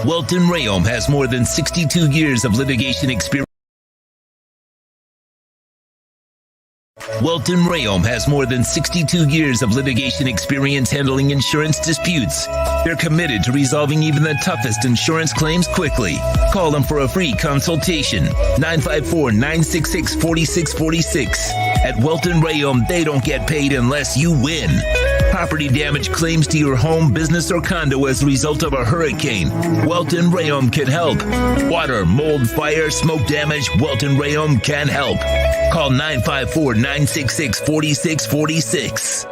Welton Rayom has more than 62 years of litigation experience. Welton Rayom has more than 62 years of litigation experience handling insurance disputes. They're committed to resolving even the toughest insurance claims quickly. Call them for a free consultation. 954-966-4646. At Welton Rayom, they don't get paid unless you win. Property damage claims to your home, business, or condo as a result of a hurricane. Welton Rayom can help. Water, mold, fire, smoke damage, Welton Rayom can help. Call 954-966-4646.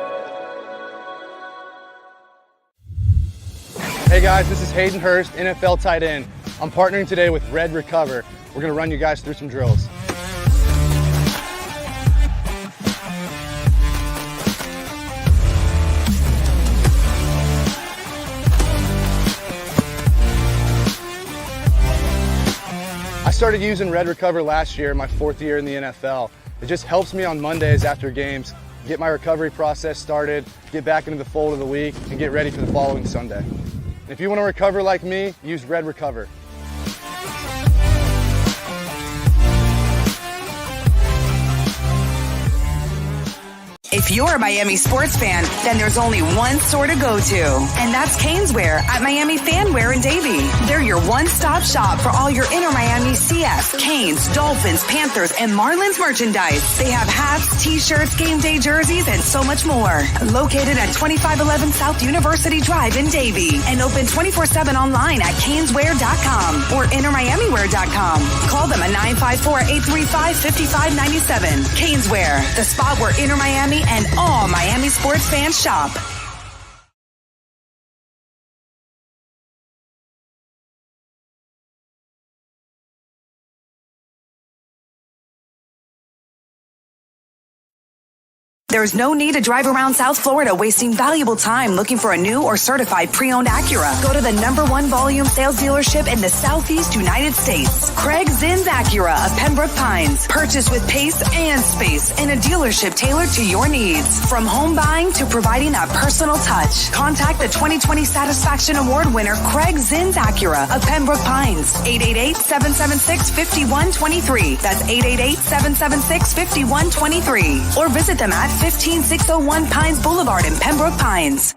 Hey guys, this is Hayden Hurst, NFL tight end. I'm partnering today with Red Recover. We're going to run you guys through some drills. I started using Red Recover last year, my 4th year in the NFL. It just helps me on Mondays after games, get my recovery process started, get back into the fold of the week, and get ready for the following Sunday. And if you want to recover like me, use Red Recover. If you're a Miami sports fan, then there's only one store to go to, and that's Caneswear at Miami Fanwear in Davie. They're your one-stop shop for all your inner Miami CF, Canes, Dolphins, Panthers, and Marlins merchandise. They have hats, t-shirts, game day jerseys, and so much more. Located at 2511 South University Drive in Davie, and open 24/7 online at caneswear.com or innermiamiwear.com. Call them at 954-835-5597. Caneswear, the spot where inner Miami and all Miami sports fans shop. There's no need to drive around South Florida wasting valuable time looking for a new or certified pre-owned Acura. Go to the #1 volume sales dealership in the Southeast United States. Craig Zinn's Acura of Pembroke Pines. Purchase with pace and space in a dealership tailored to your needs. From home buying to providing that personal touch. Contact the 2020 Satisfaction Award winner Craig Zinn's Acura of Pembroke Pines. 888-776-5123. That's 888-776-5123. Or visit them at 15601 Pines Boulevard in Pembroke Pines.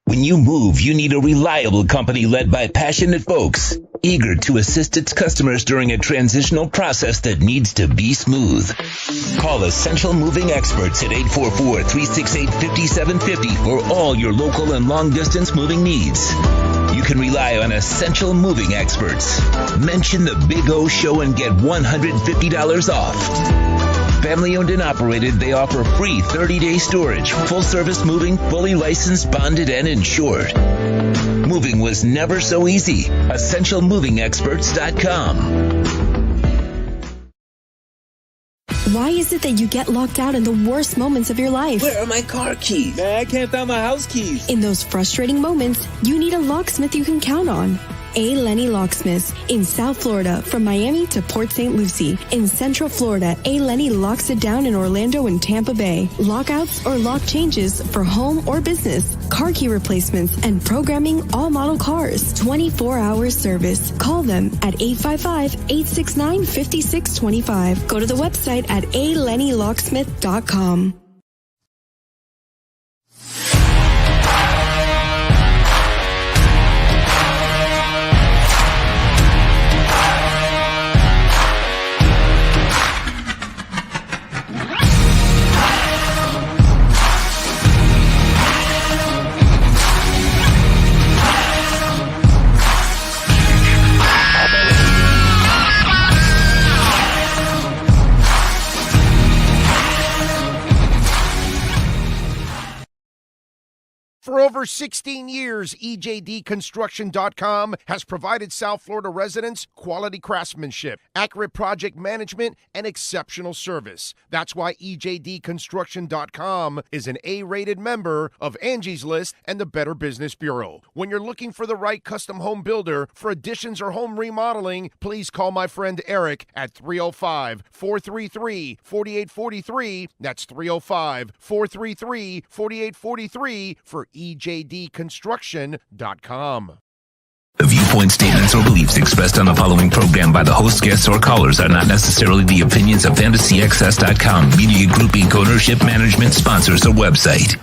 When you move, you need a reliable company led by passionate folks, eager to assist its customers during a transitional process that needs to be smooth. Call Essential Moving Experts at 844-368-5750 for all your local and long-distance moving needs. You can rely on Essential Moving Experts. Mention the Big O Show and get $150 off. Family owned and operated, they offer free 30-day storage, full-service moving, fully licensed, bonded, and insured. Moving was never so easy. EssentialMovingExperts.com. Why is it that you get locked out in the worst moments of your life? Where are my car keys? Man, I can't find my house keys. In those frustrating moments, you need a locksmith you can count on. A. Lenny Locksmiths in South Florida, from Miami to Port St. Lucie. In Central Florida, A. Lenny locks it down in Orlando and Tampa Bay. Lockouts or lock changes for home or business, car key replacements, and programming all model cars. 24-hour service. Call them at 855-869-5625. Go to the website at alennylocksmith.com. For over 16 years, EJDConstruction.com has provided South Florida residents quality craftsmanship, accurate project management, and exceptional service. That's why EJDConstruction.com is an A-rated member of Angie's List and the Better Business Bureau. When you're looking for the right custom home builder for additions or home remodeling, please call my friend Eric at 305-433-4843. That's 305-433-4843 for EJDConstruction.com. The viewpoint statements or beliefs expressed on the following program by the host, guests, or callers are not necessarily the opinions of FantasyXS.com, Media Group Inc. ownership, management, sponsors, or website.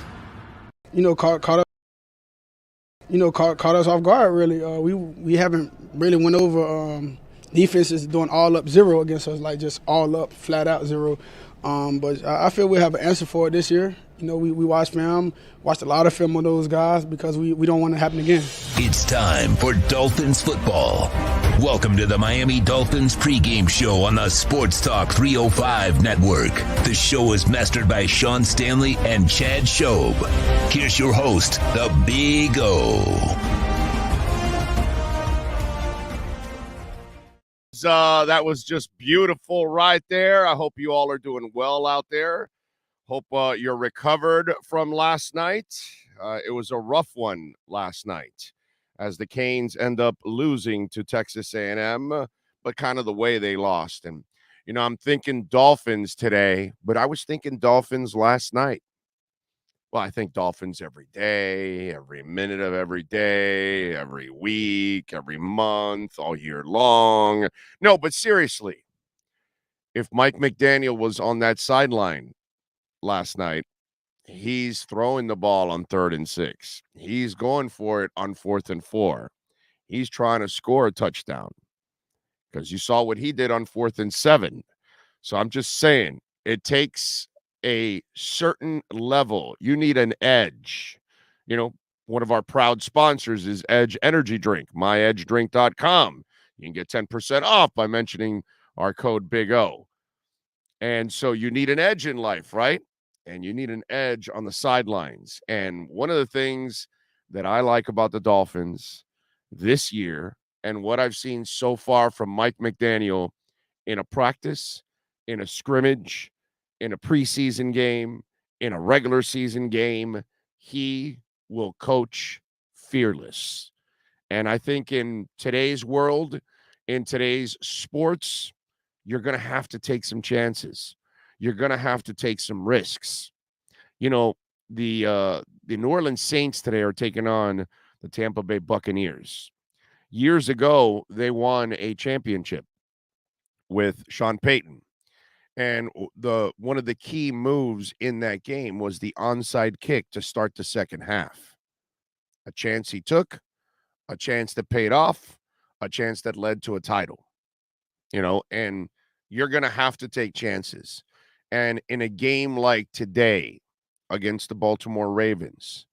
Caught us off guard, really. We haven't really went over defense is doing all up 0 against us, like just all up, flat out 0. But I feel we have an answer for it this year. We watched a lot of film on those guys because we don't want it to happen again. It's time for Dolphins football. Welcome to the Miami Dolphins Pregame Show on the Sports Talk 305 network. The show is mastered by Sean Stanley and Chad Shobe. Here's your host, the Big O. That was just beautiful right there. I hope you all are doing well out there. Hope you're recovered from last night. It was a rough one last night as the Canes end up losing to Texas A&M, but kind of the way they lost. And, I'm thinking Dolphins today, but I was thinking Dolphins last night. Well, I think Dolphins every day, every minute of every day, every week, every month, all year long. No, but seriously, if Mike McDaniel was on that sideline last night, he's throwing the ball on 3rd and 6. He's going for it on 4th and 4. He's trying to score a touchdown because you saw what he did on 4th and 7. So I'm just saying it takes a certain level. You need an edge. One of our proud sponsors is Edge Energy Drink, myedgedrink.com. You can get 10% off by mentioning our code Big O. And so you need an edge in life, right? And you need an edge on the sidelines. And one of the things that I like about the Dolphins this year and what I've seen so far from Mike McDaniel in a practice, in a scrimmage, in a preseason game, in a regular season game, he will coach fearless. And I think in today's world, in today's sports, you're going to have to take some chances. You're going to have to take some risks. The New Orleans Saints today are taking on the Tampa Bay Buccaneers. Years ago, they won a championship with Sean Payton. And one of the key moves in that game was the onside kick to start the second half. A chance he took, a chance that paid off, a chance that led to a title. And you're going to have to take chances. And in a game like today against the Baltimore Ravens,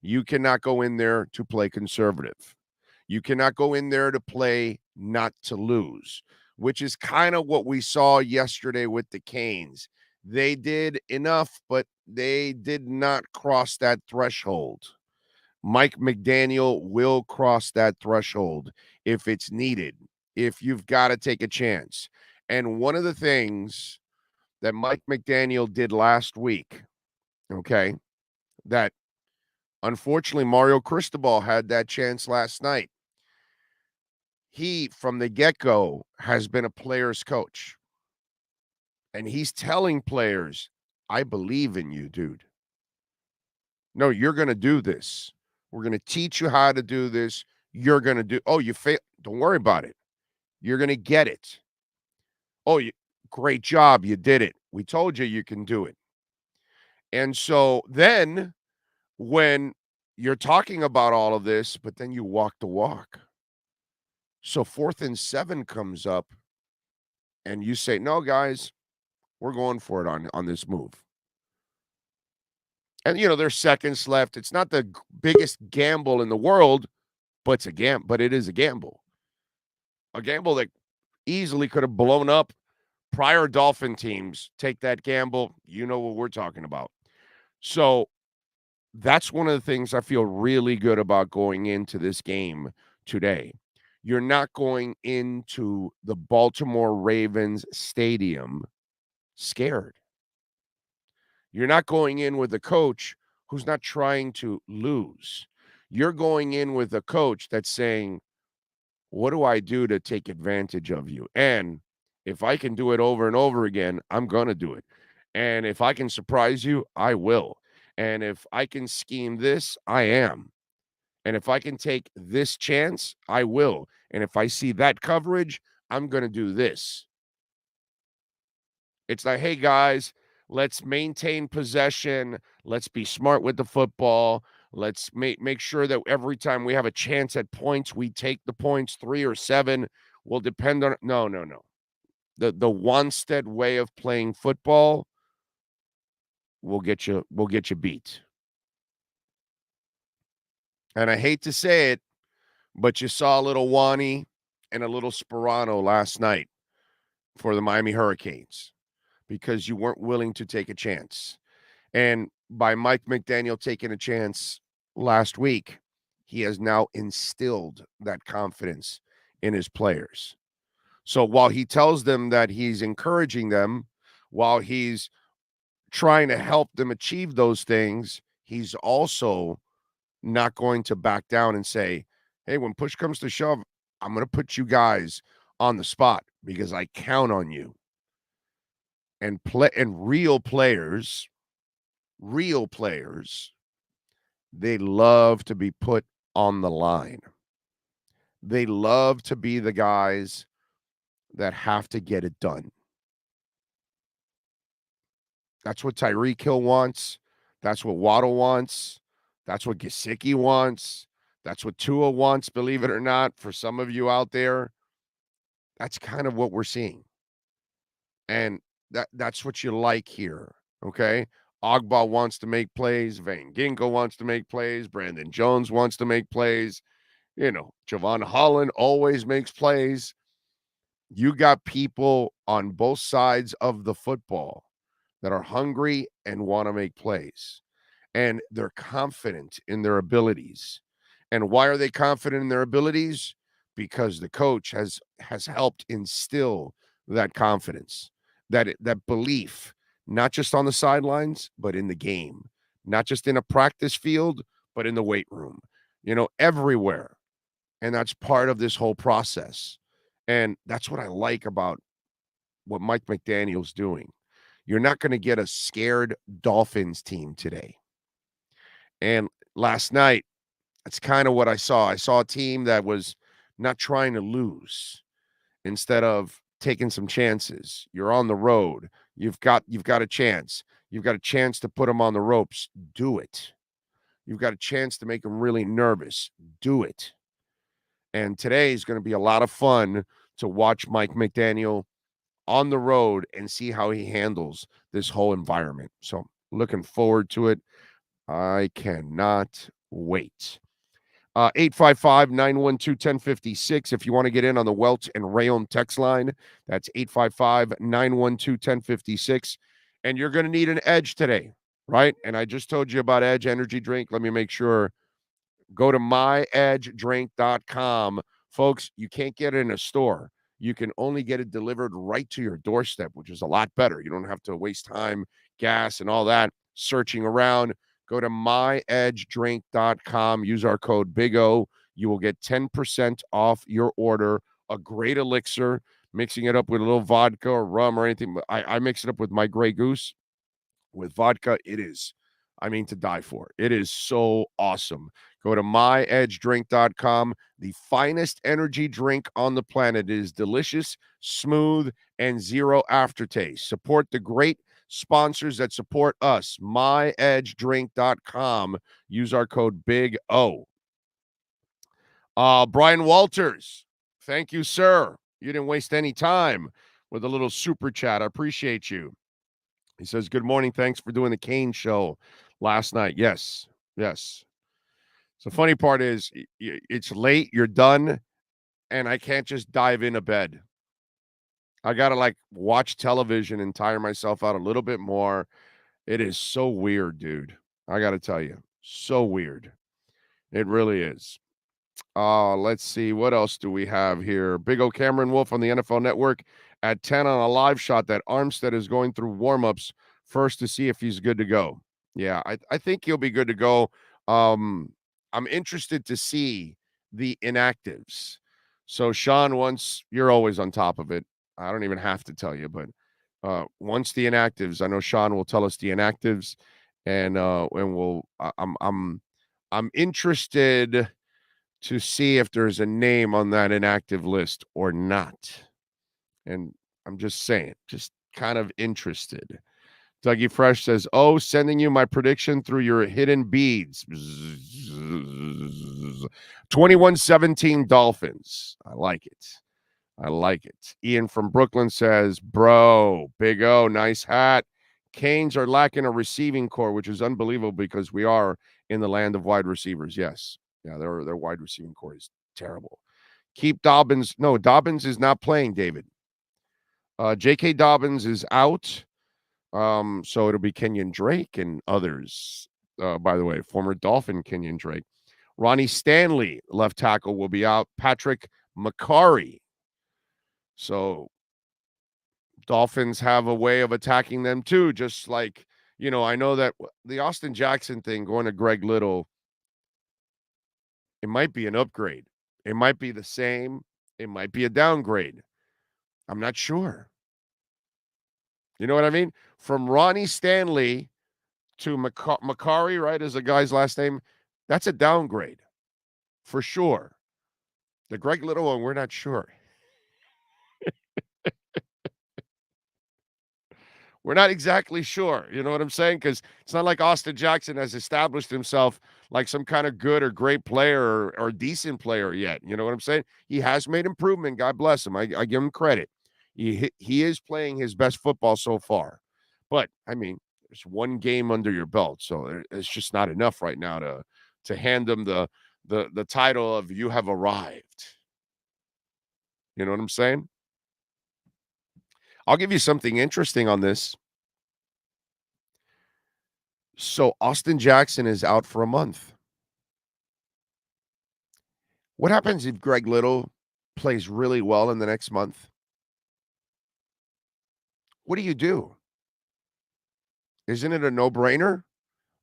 you cannot go in there to play conservative. You cannot go in there to play not to lose, which is kind of what we saw yesterday with the Canes. They did enough, but they did not cross that threshold. Mike McDaniel will cross that threshold if it's needed, if you've got to take a chance. And one of the things that Mike McDaniel did last week, that unfortunately Mario Cristobal had that chance last night. He, from the get-go, has been a player's coach. And he's telling players, I believe in you, dude. No, you're going to do this. We're going to teach you how to do this. You're going to do. Oh, you fail. Don't worry about it. You're going to get it. Oh, great job. You did it. We told you you can do it. And so then when you're talking about all of this, but then you walk the walk. So 4th and 7 comes up and you say, no, guys, we're going for it on this move. And, there's seconds left. It's not the biggest gamble in the world, but it's a gamble. But it is a gamble. A gamble that easily could have blown up. Prior Dolphin teams take that gamble. You know what we're talking about. So that's one of the things I feel really good about going into this game today. You're not going into the Baltimore Ravens stadium scared. You're not going in with a coach who's not trying to lose. You're going in with a coach that's saying, what do I do to take advantage of you? And if I can do it over and over again, I'm going to do it. And if I can surprise you, I will. And if I can scheme this, I am. And if I can take this chance, I will. And if I see that coverage, I'm going to do this. It's like, hey, guys, let's maintain possession. Let's be smart with the football. Let's make sure that every time we have a chance at points, we take the points. 3 or 7 will depend on it. No. The Wanstead way of playing football will get you beat. And I hate to say it, but you saw a little Wani and a little Sperano last night for the Miami Hurricanes because you weren't willing to take a chance. And by Mike McDaniel taking a chance last week, he has now instilled that confidence in his players. So while he tells them that he's encouraging them, while he's trying to help them achieve those things, he's also not going to back down and say, hey, when push comes to shove, I'm going to put you guys on the spot because I count on you. And real players, they love to be put on the line. They love to be the guys that have to get it done. That's what Tyreek Hill wants. That's what Waddle wants. That's what Gesicki wants. That's what Tua wants, believe it or not, for some of you out there. That's kind of what we're seeing. And that's what you like here, okay? Ogba wants to make plays. Van Ginkel wants to make plays. Brandon Jones wants to make plays. Javon Holland always makes plays. You got people on both sides of the football that are hungry and want to make plays. And they're confident in their abilities. And why are they confident in their abilities? Because the coach has helped instill that confidence, that belief, not just on the sidelines, but in the game, not just in a practice field, but in the weight room, everywhere. And that's part of this whole process. And that's what I like about what Mike McDaniel's doing. You're not going to get a scared Dolphins team today. And last night, that's kind of what I saw. I saw a team that was not trying to lose instead of taking some chances. You're on the road. You've got a chance. You've got a chance to put them on the ropes. Do it. You've got a chance to make them really nervous. Do it. And today is going to be a lot of fun to watch Mike McDaniel on the road and see how he handles this whole environment. So looking forward to it. I cannot wait. 855-912-1056. If you want to get in on the Welch and Rayon text line, that's 855-912-1056. And you're going to need an edge today, right? And I just told you about Edge Energy Drink. Let me make sure. Go to myedgedrink.com. Folks, you can't get it in a store. You can only get it delivered right to your doorstep, which is a lot better. You don't have to waste time, gas, and all that searching around. Go to myedgedrink.com. Use our code BIG-O. You will get 10% off your order. A great elixir. Mixing it up with a little vodka or rum or anything. I mix it up with my Grey Goose. With vodka, it is, to die for. It is so awesome. Go to myedgedrink.com. The finest energy drink on the planet. It is delicious, smooth, and zero aftertaste. Support the great sponsors that support us. myedgedrink.com. Use our code BIG-O. Brian Walters, thank you, sir. You didn't waste any time with a little super chat. I appreciate you. He says, good morning. Thanks for doing the Kane show last night. Yes. So the funny part is it's late, you're done, and I can't just dive into bed. I got to watch television and tire myself out a little bit more. It is so weird, dude. I got to tell you, so weird. It really is. Let's see. What else do we have here? Big O Cameron Wolf on the NFL Network at 10 on a live shot that Armstead is going through warmups first to see if he's good to go. Yeah, I think he'll be good to go. I'm interested to see the inactives. So, Sean, once you're always on top of it, I don't even have to tell you, but once the inactives, I know Sean will tell us the inactives, and we'll. I'm interested to see if there's a name on that inactive list or not. And I'm just saying, just kind of interested. Dougie Fresh says, oh, sending you my prediction through your hidden beads. 21-17 Dolphins. I like it. I like it. Ian from Brooklyn says, bro, Big O, nice hat. Canes are lacking a receiving core, which is unbelievable because we are in the land of wide receivers. Yes. Yeah, their wide receiving core is terrible. Keep Dobbins. No, Dobbins is not playing, David. J.K. Dobbins is out. So it'll be Kenyon Drake and others. By the way, former Dolphin Kenyon Drake. Ronnie Stanley, left tackle, will be out. Patrick McCarry. So Dolphins have a way of attacking them too. Just like, I know that the Austin Jackson thing going to Greg Little, it might be an upgrade. It might be the same. It might be a downgrade. I'm not sure. You know what I mean? From Ronnie Stanley to McCarry, right, is a guy's last name. That's a downgrade for sure. The Greg Little one, we're not sure. We're not exactly sure. You know what I'm saying? Because it's not like Austin Jackson has established himself like some kind of good or great player or decent player yet. You know what I'm saying? He has made improvement. God bless him. I give him credit. He is playing his best football so far. But, I mean, there's one game under your belt. So it's just not enough right now to hand him the title of you have arrived. You know what I'm saying? I'll give you something interesting on this. So Austin Jackson is out for a month. What happens if Greg Little plays really well in the next month? What do you do? Isn't it a no-brainer?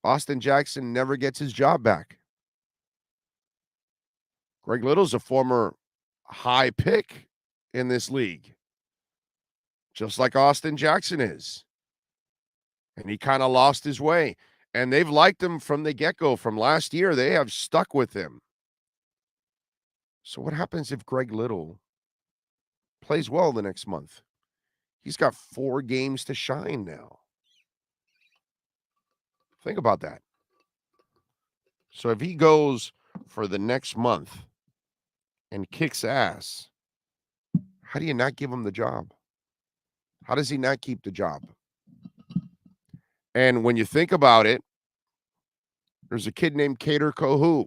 Austin Jackson never gets his job back. Greg Little's a former high pick in this league, just like Austin Jackson is. And he kind of lost his way. And they've liked him from the get-go. From last year, they have stuck with him. So what happens if Greg Little plays well the next month? He's got 4 games to shine now. Think about that. So if he goes for the next month and kicks ass, how do you not give him the job? How does he not keep the job? And when you think about it, there's a kid named Kader Kohu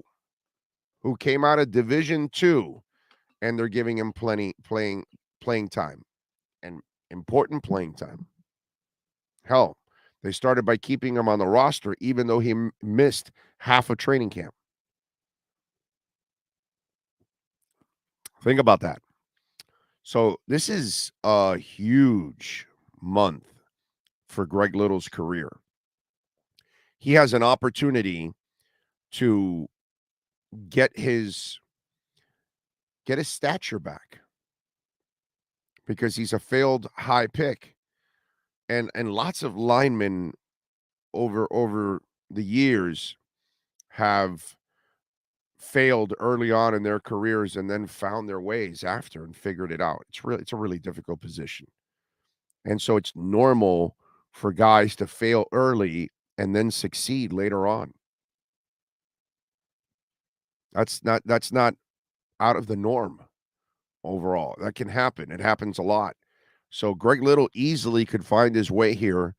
who came out of Division II, and they're giving him plenty playing time and important playing time. Hell, they started by keeping him on the roster even though he missed half of training camp. Think about that. So this is a huge month for Greg Little's career. He has an opportunity to get his stature back because he's a failed high pick. And lots of linemen over the years have failed early on in their careers and then found their ways after and figured it out. It's a really difficult position. And so it's normal for guys to fail early and then succeed later on. That's not out of the norm overall. That can happen. It happens a lot. So Greg Little easily could find his way here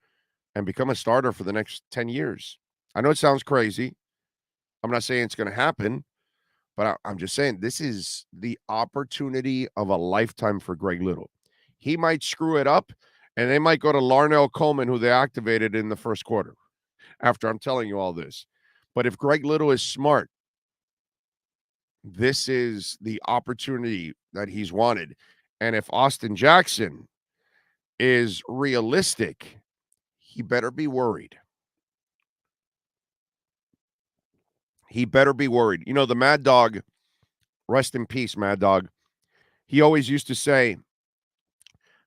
and become a starter for the next 10 years. I know it sounds crazy. I'm not saying it's going to happen, but I'm just saying this is the opportunity of a lifetime for Greg Little. He might screw it up, and they might go to Larnell Coleman, who they activated in the first quarter, after I'm telling you all this. But if Greg Little is smart, this is the opportunity that he's wanted. And if Austin Jackson is realistic, he better be worried. He better be worried. You know, the Mad Dog, rest in peace, Mad Dog, he always used to say,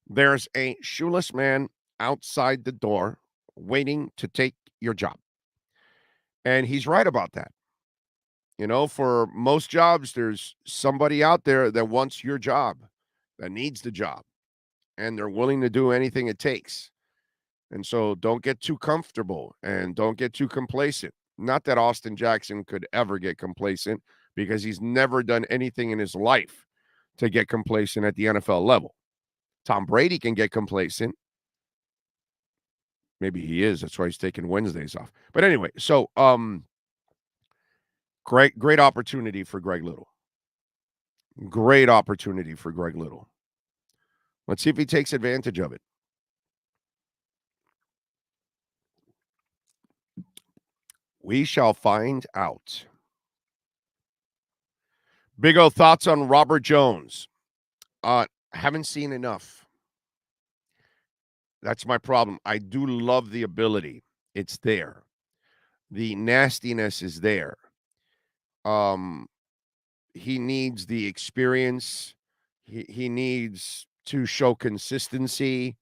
there's a shoeless man outside the door waiting to take your job. And he's right about that. You know, for most jobs, there's somebody out there that wants your job, that needs the job, and they're willing to do anything it takes. And so don't get too comfortable and don't get too complacent. Not that Austin Jackson could ever get complacent because he's never done anything in his life to get complacent at the NFL level. Tom Brady can get complacent. Maybe he is. That's why he's taking Wednesdays off. But anyway, so great opportunity for Greg Little. Great opportunity for Greg Little. Let's see if he takes advantage of it. We shall find out. Big O, thoughts on Robert Jones? Haven't seen enough. That's my problem. I do love the ability. It's there. The nastiness is there. He needs the experience. He needs to show consistency.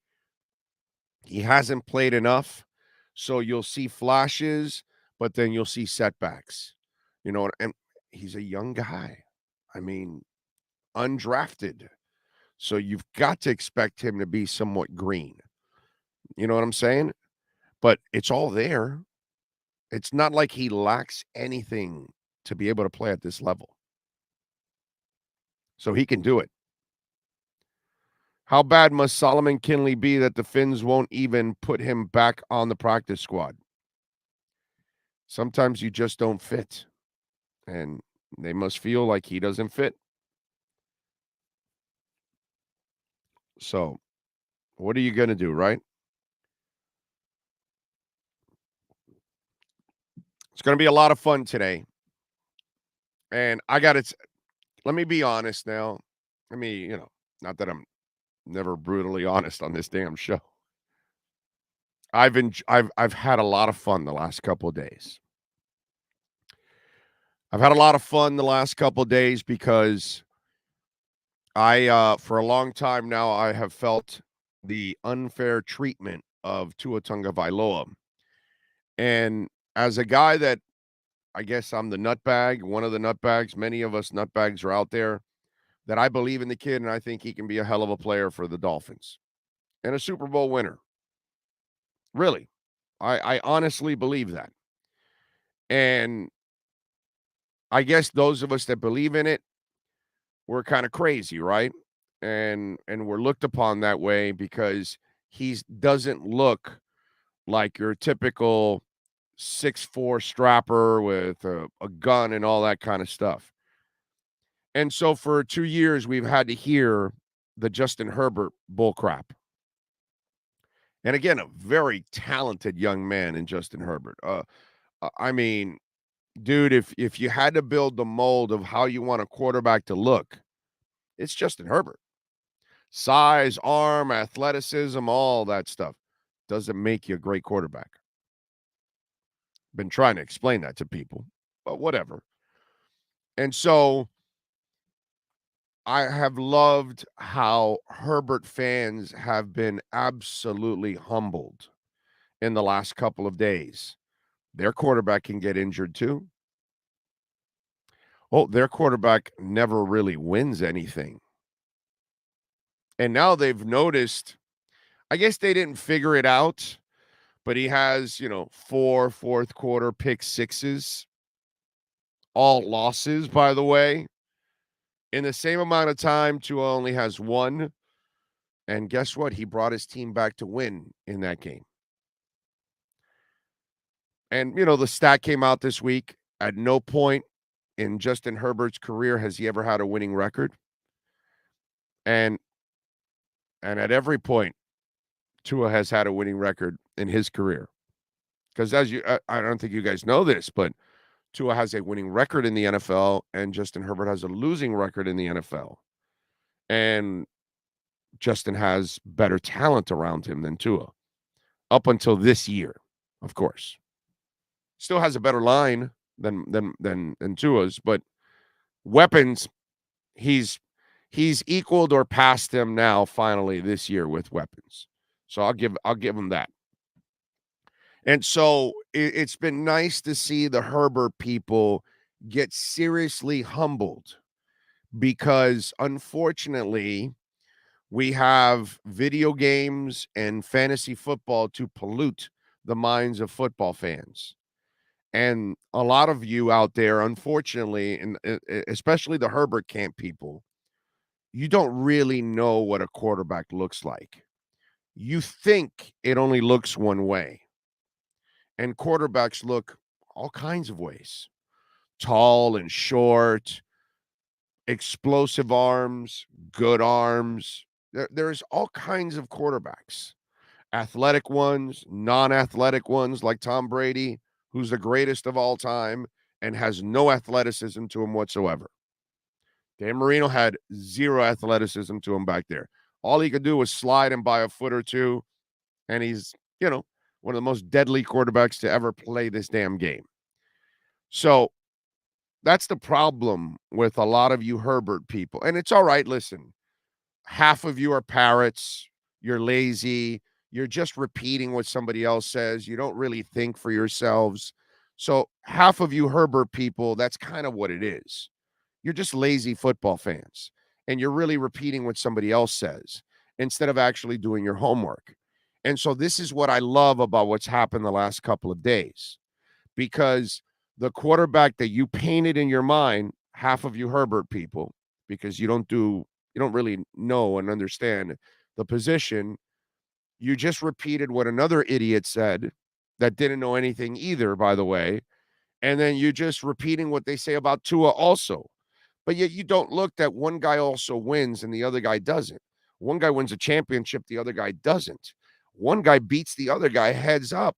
He hasn't played enough. So you'll see flashes, but then you'll see setbacks. You know, and he's a young guy. I mean, undrafted. So you've got to expect him to be somewhat green. You know what I'm saying? But it's all there. It's not like he lacks anything to be able to play at this level. So he can do it. How bad must Solomon Kinley be that the Finns won't even put him back on the practice squad? Sometimes you just don't fit. And they must feel like he doesn't fit. So, what are you going to do, right? It's going to be a lot of fun today. And let me be honest now. Not that I'm never brutally honest on this damn show. I've had a lot of fun the last couple of days. I've had a lot of fun the last couple of days because for a long time now, I have felt the unfair treatment of Tua Tagovailoa. And as a guy that, I guess I'm the nutbag, one of the nutbags, many of us nutbags are out there, that I believe in the kid and I think he can be a hell of a player for the Dolphins and a Super Bowl winner. Really. I honestly believe that. And I guess those of us that believe in it, we're kind of crazy, right? And we're looked upon that way because he doesn't look like your typical 6'4" strapper with a gun and all that kind of stuff. And so for 2 years, we've had to hear the Justin Herbert bullcrap. And again, a very talented young man in Justin Herbert. I mean, dude, if you had to build the mold of how you want a quarterback to look, it's Justin Herbert. Size, arm, athleticism, all that stuff doesn't make you a great quarterback. Been trying to explain that to people, but whatever. And so I have loved how Herbert fans have been absolutely humbled in the last couple of days. Their quarterback can get injured too. Oh, their quarterback never really wins anything. And now they've noticed, I guess they didn't figure it out, but he has, 4 fourth quarter pick sixes, all losses, by the way. In the same amount of time, Tua only has one. And guess what? He brought his team back to win in that game. And, the stat came out this week. At no point in Justin Herbert's career has he ever had a winning record. And at every point, Tua has had a winning record in his career. Because I don't think you guys know this, but Tua has a winning record in the NFL, and Justin Herbert has a losing record in the NFL. And Justin has better talent around him than Tua. Up until this year, of course. Still has a better line than Tua's, but weapons, he's equaled or passed him now finally this year with weapons. So I'll give him that. And so it's been nice to see the Herbert people get seriously humbled because, unfortunately, we have video games and fantasy football to pollute the minds of football fans. And a lot of you out there, unfortunately, and especially the Herbert camp people, you don't really know what a quarterback looks like. You think it only looks one way. And quarterbacks look all kinds of ways. Tall and short, explosive arms, good arms. There's all kinds of quarterbacks. Athletic ones, non-athletic ones like Tom Brady, who's the greatest of all time and has no athleticism to him whatsoever. Dan Marino had zero athleticism to him back there. All he could do was slide him by a foot or two, and he's, one of the most deadly quarterbacks to ever play this damn game. So that's the problem with a lot of you Herbert people. And it's all right, listen, half of you are parrots, you're lazy, you're just repeating what somebody else says, you don't really think for yourselves. So half of you Herbert people, that's kind of what it is. You're just lazy football fans, and you're really repeating what somebody else says instead of actually doing your homework. And so this is what I love about what's happened the last couple of days, because the quarterback that you painted in your mind, half of you Herbert people, because you don't really know and understand the position, you just repeated what another idiot said that didn't know anything either, by the way, and then you're just repeating what they say about Tua also. But yet you don't look that one guy also wins and the other guy doesn't. One guy wins a championship, the other guy doesn't. One guy beats the other guy heads up.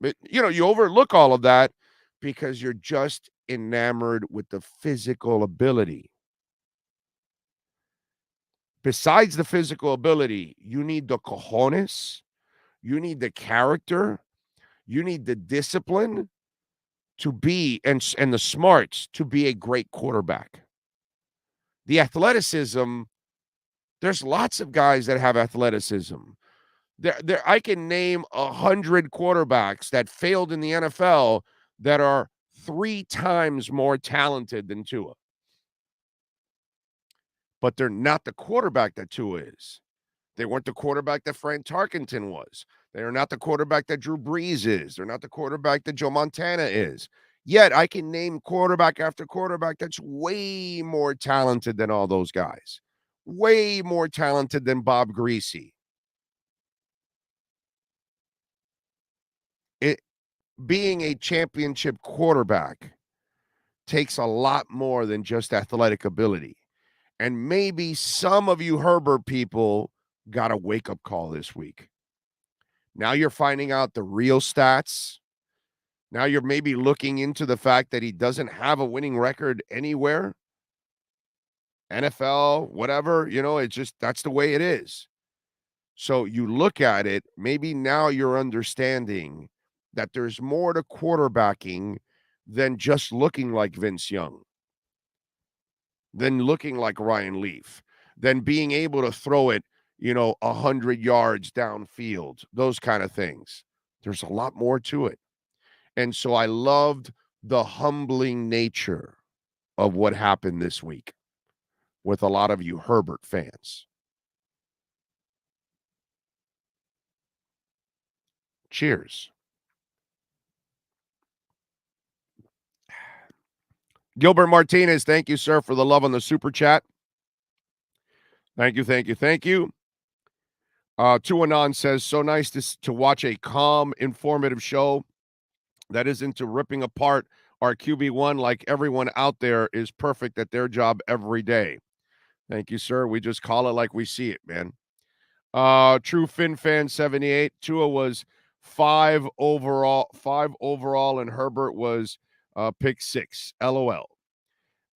But, you overlook all of that because you're just enamored with the physical ability. Besides the physical ability, you need the cojones, you need the character, you need the discipline to be, and the smarts to be a great quarterback. The athleticism, there's lots of guys that have athleticism. I can name 100 quarterbacks that failed in the NFL that are 3 times more talented than Tua. But they're not the quarterback that Tua is. They weren't the quarterback that Frank Tarkenton was. They are not the quarterback that Drew Brees is. They're not the quarterback that Joe Montana is. Yet I can name quarterback after quarterback that's way more talented than all those guys. Way more talented than Bob Greasy. Being a championship quarterback takes a lot more than just athletic ability. And maybe some of you Herbert people got a wake-up call this week. Now you're finding out the real stats. Now you're maybe looking into the fact that he doesn't have a winning record anywhere. NFL, whatever, it's just, that's the way it is. So you look at it, maybe now you're understanding that there's more to quarterbacking than just looking like Vince Young, than looking like Ryan Leaf, than being able to throw it, 100 yards downfield, those kind of things. There's a lot more to it. And so I loved the humbling nature of what happened this week with a lot of you Herbert fans. Cheers. Gilbert Martinez, thank you, sir, for the love on the super chat. Thank you, thank you, thank you. Tuanon says, so nice to watch a calm, informative show that isn't to ripping apart our QB1 like everyone out there is perfect at their job every day. Thank you, sir. We just call it like we see it, man. True Fin Fan 78. Tua was 5 overall, and Herbert was pick 6. LOL.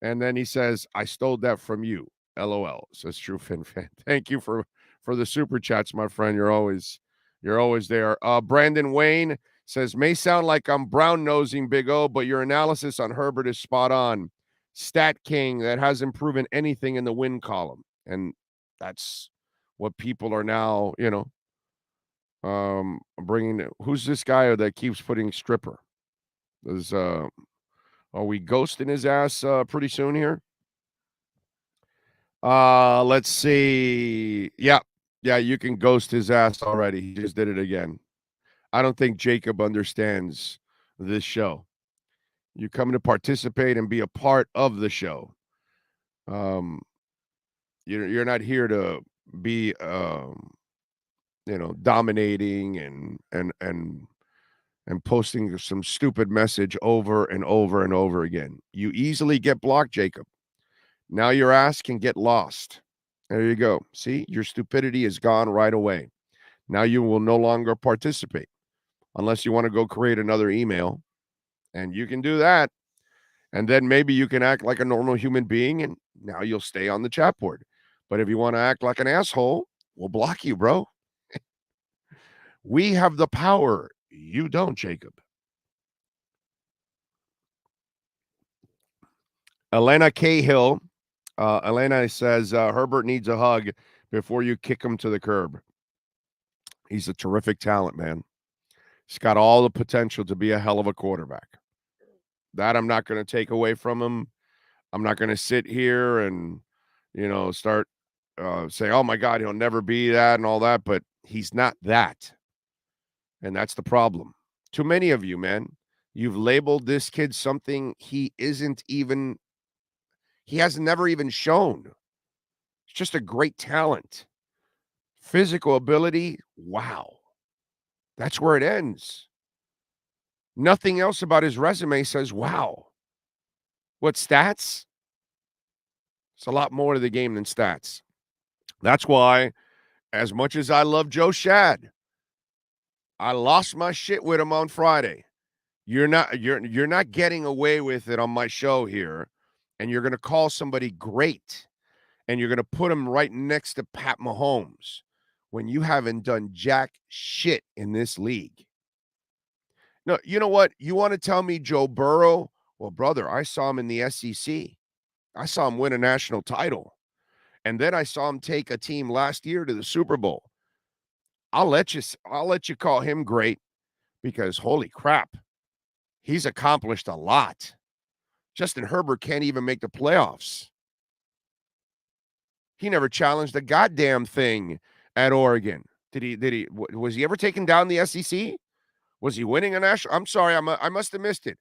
And then he says, I stole that from you. LOL. Says True Fin Fan. Thank you for the super chats, my friend. You're always there. Brandon Wayne says, may sound like I'm brown-nosing Big O, but your analysis on Herbert is spot on. Stat king that hasn't proven anything in the win column. And that's what people are now, bringing. Who's this guy that keeps putting stripper? There's Are we ghosting his ass pretty soon here? Let's see. Yeah, you can ghost his ass already. He just did it again. I don't think Jacob understands this show. You come to participate and be a part of the show. You're not here to be dominating and posting some stupid message over and over and over again. You easily get blocked, Jacob. Now your ass can get lost. There you go. See, your stupidity is gone right away. Now you will no longer participate unless you want to go create another email, and you can do that. And then maybe you can act like a normal human being, and now you'll stay on the chat board. But if you want to act like an asshole, we'll block you, bro. We have the power. You don't, Jacob. Elena Cahill. Elena says, Herbert needs a hug before you kick him to the curb. He's a terrific talent, man. He's got all the potential to be a hell of a quarterback. That I'm not going to take away from him. I'm not going to sit here and, start say, oh, my God, he'll never be that and all that. But he's not that. And that's the problem. Too many of you, man. You've labeled this kid something he has never even shown. It's just a great talent. Physical ability, wow. That's where it ends. Nothing else about his resume says, wow. What stats? It's a lot more to the game than stats. That's why, as much as I love Joe Shad, I lost my shit with him on Friday. You're not getting away with it on my show here, and you're going to call somebody great, and you're going to put him right next to Pat Mahomes when you haven't done jack shit in this league. No, you know what? You want to tell me Joe Burrow? Well, brother, I saw him in the SEC. I saw him win a national title. And then I saw him take a team last year to the Super Bowl. I'll let you call him great because holy crap, he's accomplished a lot. Justin Herbert can't even make the playoffs. He never challenged a goddamn thing at Oregon. Was he ever taken down the SEC? Was he winning a national? I'm sorry, I must have missed it.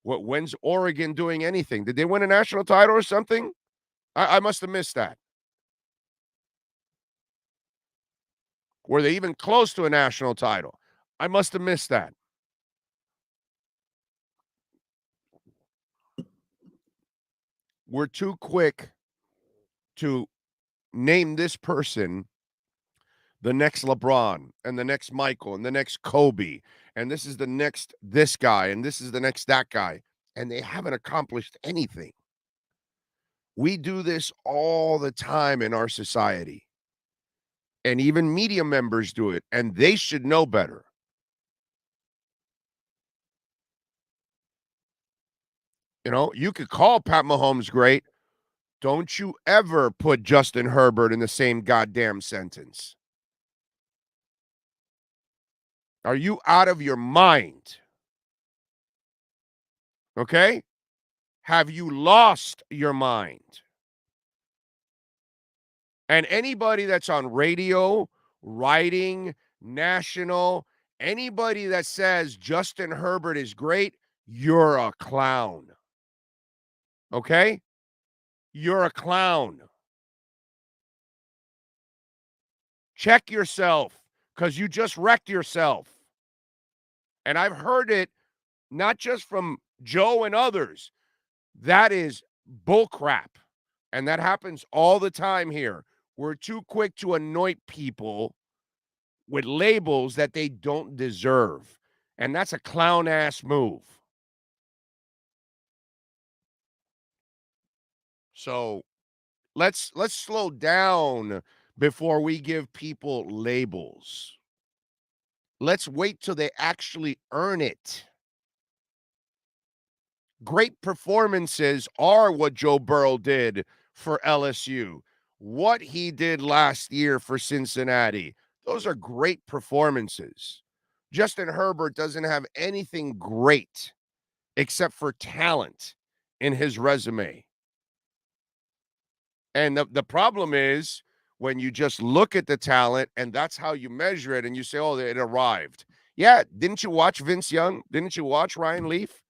When's Oregon doing anything? Did they win a national title or something? I must have missed that. Were they even close to a national title? I must have missed that. We're too quick to name this person the next LeBron and the next Michael and the next Kobe. And this is the next this guy and this is the next that guy. And they haven't accomplished anything. We do this all the time in our society. And even media members do it. And they should know better. You could call Pat Mahomes great. Don't you ever put Justin Herbert in the same goddamn sentence. Are you out of your mind? Okay? Have you lost your mind? And anybody that's on radio, writing, national, anybody that says Justin Herbert is great, you're a clown. Okay? You're a clown. Check yourself because you just wrecked yourself. And I've heard it not just from Joe and others. That is bullcrap. And that happens all the time here. We're too quick to anoint people with labels that they don't deserve. And that's a clown-ass move. So let's slow down before we give people labels. Let's wait till they actually earn it. Great performances are what Joe Burrow did for LSU, what he did last year for Cincinnati. Those are great performances. Justin Herbert doesn't have anything great except for talent. in his resume. And the problem is when you just look at the talent and that's how you measure it and you say, oh, it arrived. Yeah, didn't you watch Vince Young? Didn't you watch Ryan Leaf?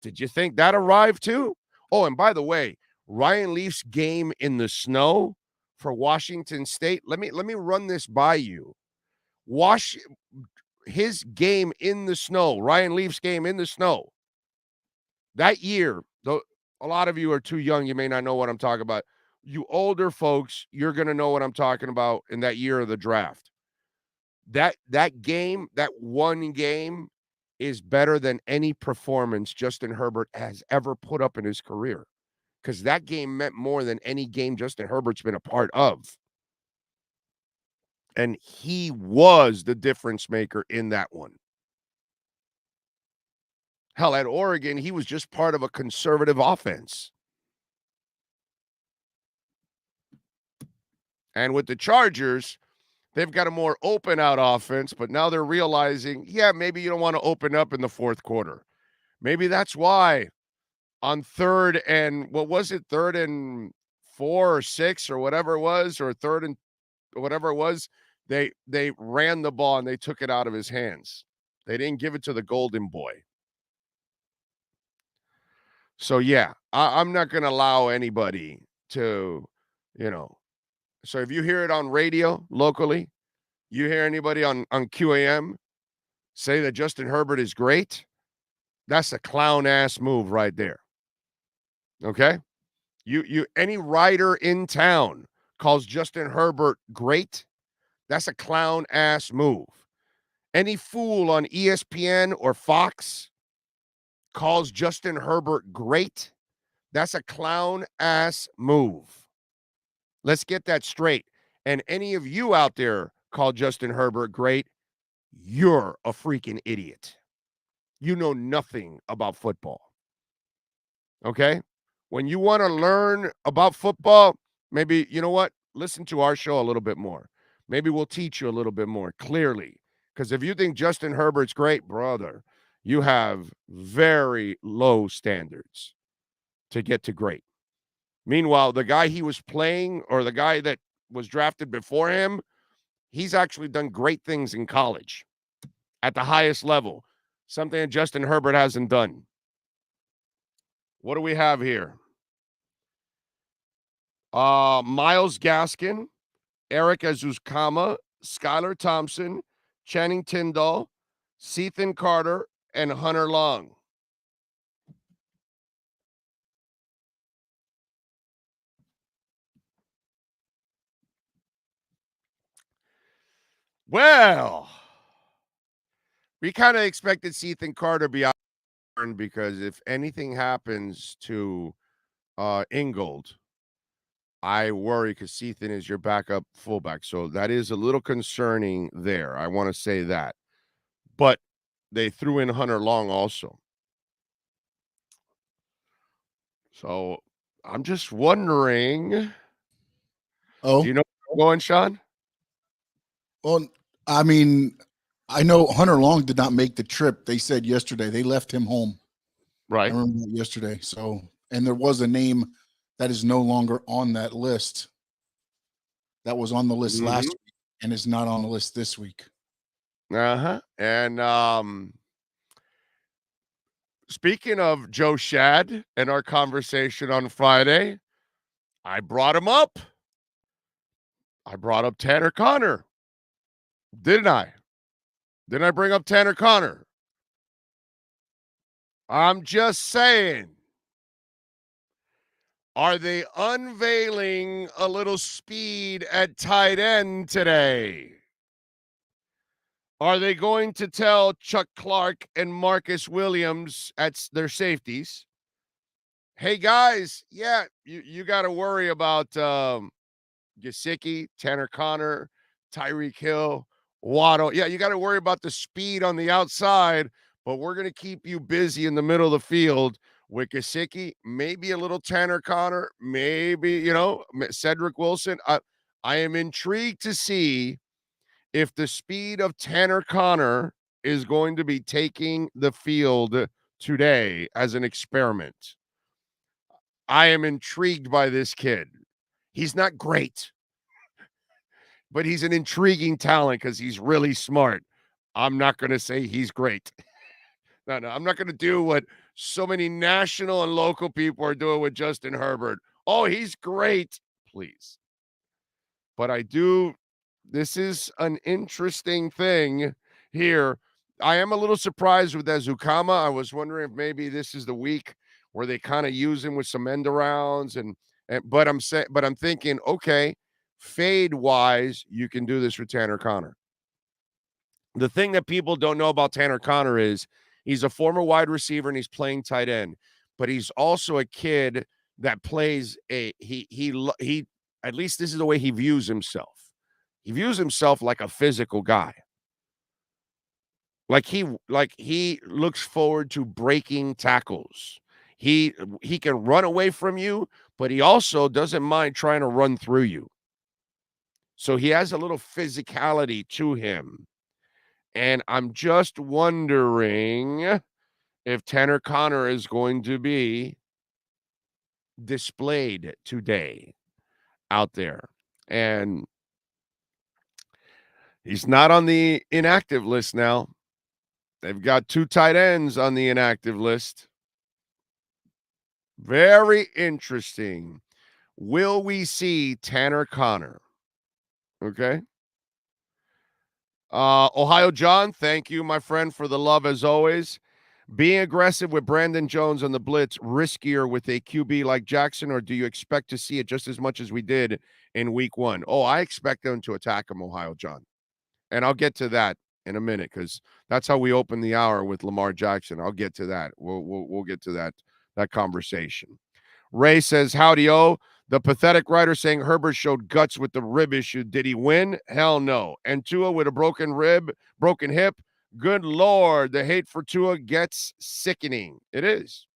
Did you think that arrived too? Oh, and by the way, Ryan Leaf's game in the snow for Washington State, let me run this by you. His game in the snow, Ryan Leaf's game in the snow, that year, though a lot of you are too young, you may not know what I'm talking about. You older folks, you're going to know what I'm talking about in that year of the draft. That game, that one game, is better than any performance Justin Herbert has ever put up in his career, because that game meant more than any game Justin Herbert's been a part of. And he was the difference maker in that one. Hell, at Oregon, he was just part of a conservative offense. And with the Chargers, they've got a more open out offense, but now they're realizing, yeah, maybe you don't want to open up in the fourth quarter. Maybe that's why on third and 4 or 6 or whatever it was, or third and whatever it was, they ran the ball and they took it out of his hands. They didn't give it to the golden boy. So, yeah, I'm not going to allow anybody to, so if you hear it on radio locally, you hear anybody on QAM say that Justin Herbert is great, that's a clown-ass move right there. Okay? Any writer in town calls Justin Herbert great, that's a clown-ass move. Any fool on ESPN or Fox calls Justin Herbert great, that's a clown-ass move. Let's get that straight. And any of you out there call Justin Herbert great, you're a freaking idiot. You know nothing about football. Okay? When you want to learn about football, maybe, you know what? Listen to our show a little bit more. Maybe we'll teach you a little bit more clearly. Because if you think Justin Herbert's great, brother, you have very low standards to get to great. Meanwhile, the guy he was playing, or the guy that was drafted before him, he's actually done great things in college at the highest level, something that Justin Herbert hasn't done. What do we have here? Myles Gaskin, Eric Azuzkama, Skylar Thompson, Channing Tindall, Sethan Carter, and Hunter Long. Well, we kind of expected Sethan Carter to be out, because if anything happens to Ingold, I worry, because Sethan is your backup fullback. So that is a little concerning there. I want to say that. But they threw in Hunter Long also. So I'm just wondering. Oh, Do you know where I'm going, Sean? well, I mean, I know Hunter Long did not make the trip. They said yesterday they left him home. Right. I remember that yesterday. So, and there was a name that is no longer on that list. That was on the list last week and is not on the list this week. And speaking of Joe Shad and our conversation on Friday, I brought him up. I brought up Tanner Conner. Didn't I? Didn't I bring up Tanner Conner? I'm just saying. Are they unveiling a little speed at tight end today? Are they going to tell Chuck Clark and Marcus Williams at their safeties, hey, guys, yeah, you got to worry about Gesicki, Tanner Conner, Tyreek Hill, Waddle. Yeah, you got to worry about the speed on the outside, but we're going to keep you busy in the middle of the field with Gesicki, maybe a little Tanner Conner, maybe, Cedric Wilson. I am intrigued to see if the speed of Tanner Conner is going to be taking the field today as an experiment. I am intrigued by this kid. He's not great, but he's an intriguing talent because he's really smart. I'm not going to say he's great. No, I'm not going to do what so many national and local people are doing with Justin Herbert. Oh, he's great. Please. But I do. This is an interesting thing here. I am a little surprised with Azukama. I was wondering if maybe this is the week where they kind of use him with some end arounds but I'm thinking, okay, fade wise, you can do this with Tanner Conner. The thing that people don't know about Tanner Conner is he's a former wide receiver and he's playing tight end, but he's also a kid that plays he at least this is the way he views himself. He views himself like a physical guy. Like he looks forward to breaking tackles. He can run away from you, but he also doesn't mind trying to run through you. So he has a little physicality to him. And I'm just wondering if Tanner Conner is going to be displayed today out there. And he's not on the inactive list now. They've got 2 tight ends on the inactive list. Very interesting. Will we see Tanner Conner? Okay. Ohio John, thank you, my friend, for the love as always. Being aggressive with Brandon Jones on the blitz riskier with a QB like Jackson, or do you expect to see it just as much as we did in week 1? Oh, I expect them to attack him, Ohio John. And I'll get to that in a minute because that's how we open the hour with Lamar Jackson. I'll get to that. We'll get to that conversation. Ray says, howdy, the pathetic writer saying Herbert showed guts with the rib issue. Did he win? Hell no. And Tua with a broken hip. Good Lord, the hate for Tua gets sickening. It is.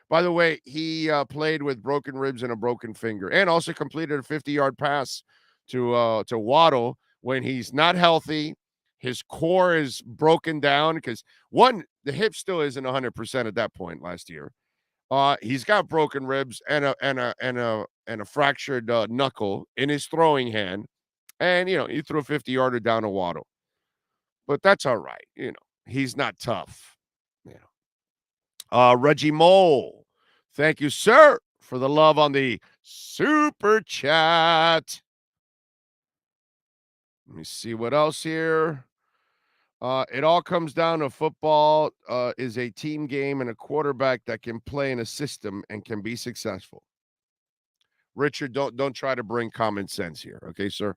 By the way, he played with broken ribs and a broken finger and also completed a 50-yard pass to Waddle when he's not healthy. His core is broken down because, the hip still isn't 100% at that point last year. He's got broken ribs and a fractured knuckle in his throwing hand. And, he threw a 50-yarder down a Waddle. But that's all right. He's not tough. Reggie Mole, thank you, sir, for the love on the super chat. Let me see what else here. It all comes down to football is a team game and a quarterback that can play in a system and can be successful. Richard, don't try to bring common sense here, okay, sir?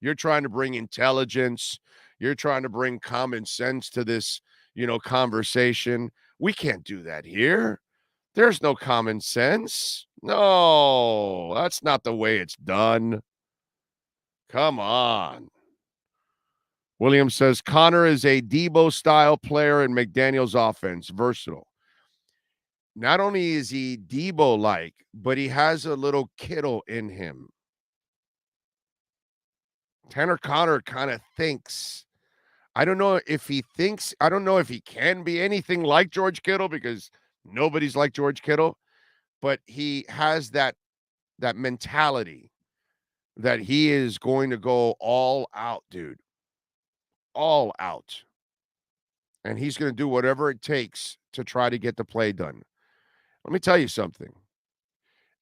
You're trying to bring intelligence. You're trying to bring common sense to this, conversation. We can't do that here. There's no common sense. No, that's not the way it's done. Come on. William says, Connor is a Debo-style player in McDaniel's offense, versatile. Not only is he Debo-like, but he has a little Kittle in him. Tanner Conner kind of thinks. I don't know if he can be anything like George Kittle because nobody's like George Kittle, but he has that mentality that he is going to go all out, dude. All out. And he's going to do whatever it takes to try to get the play done. Let me tell you something.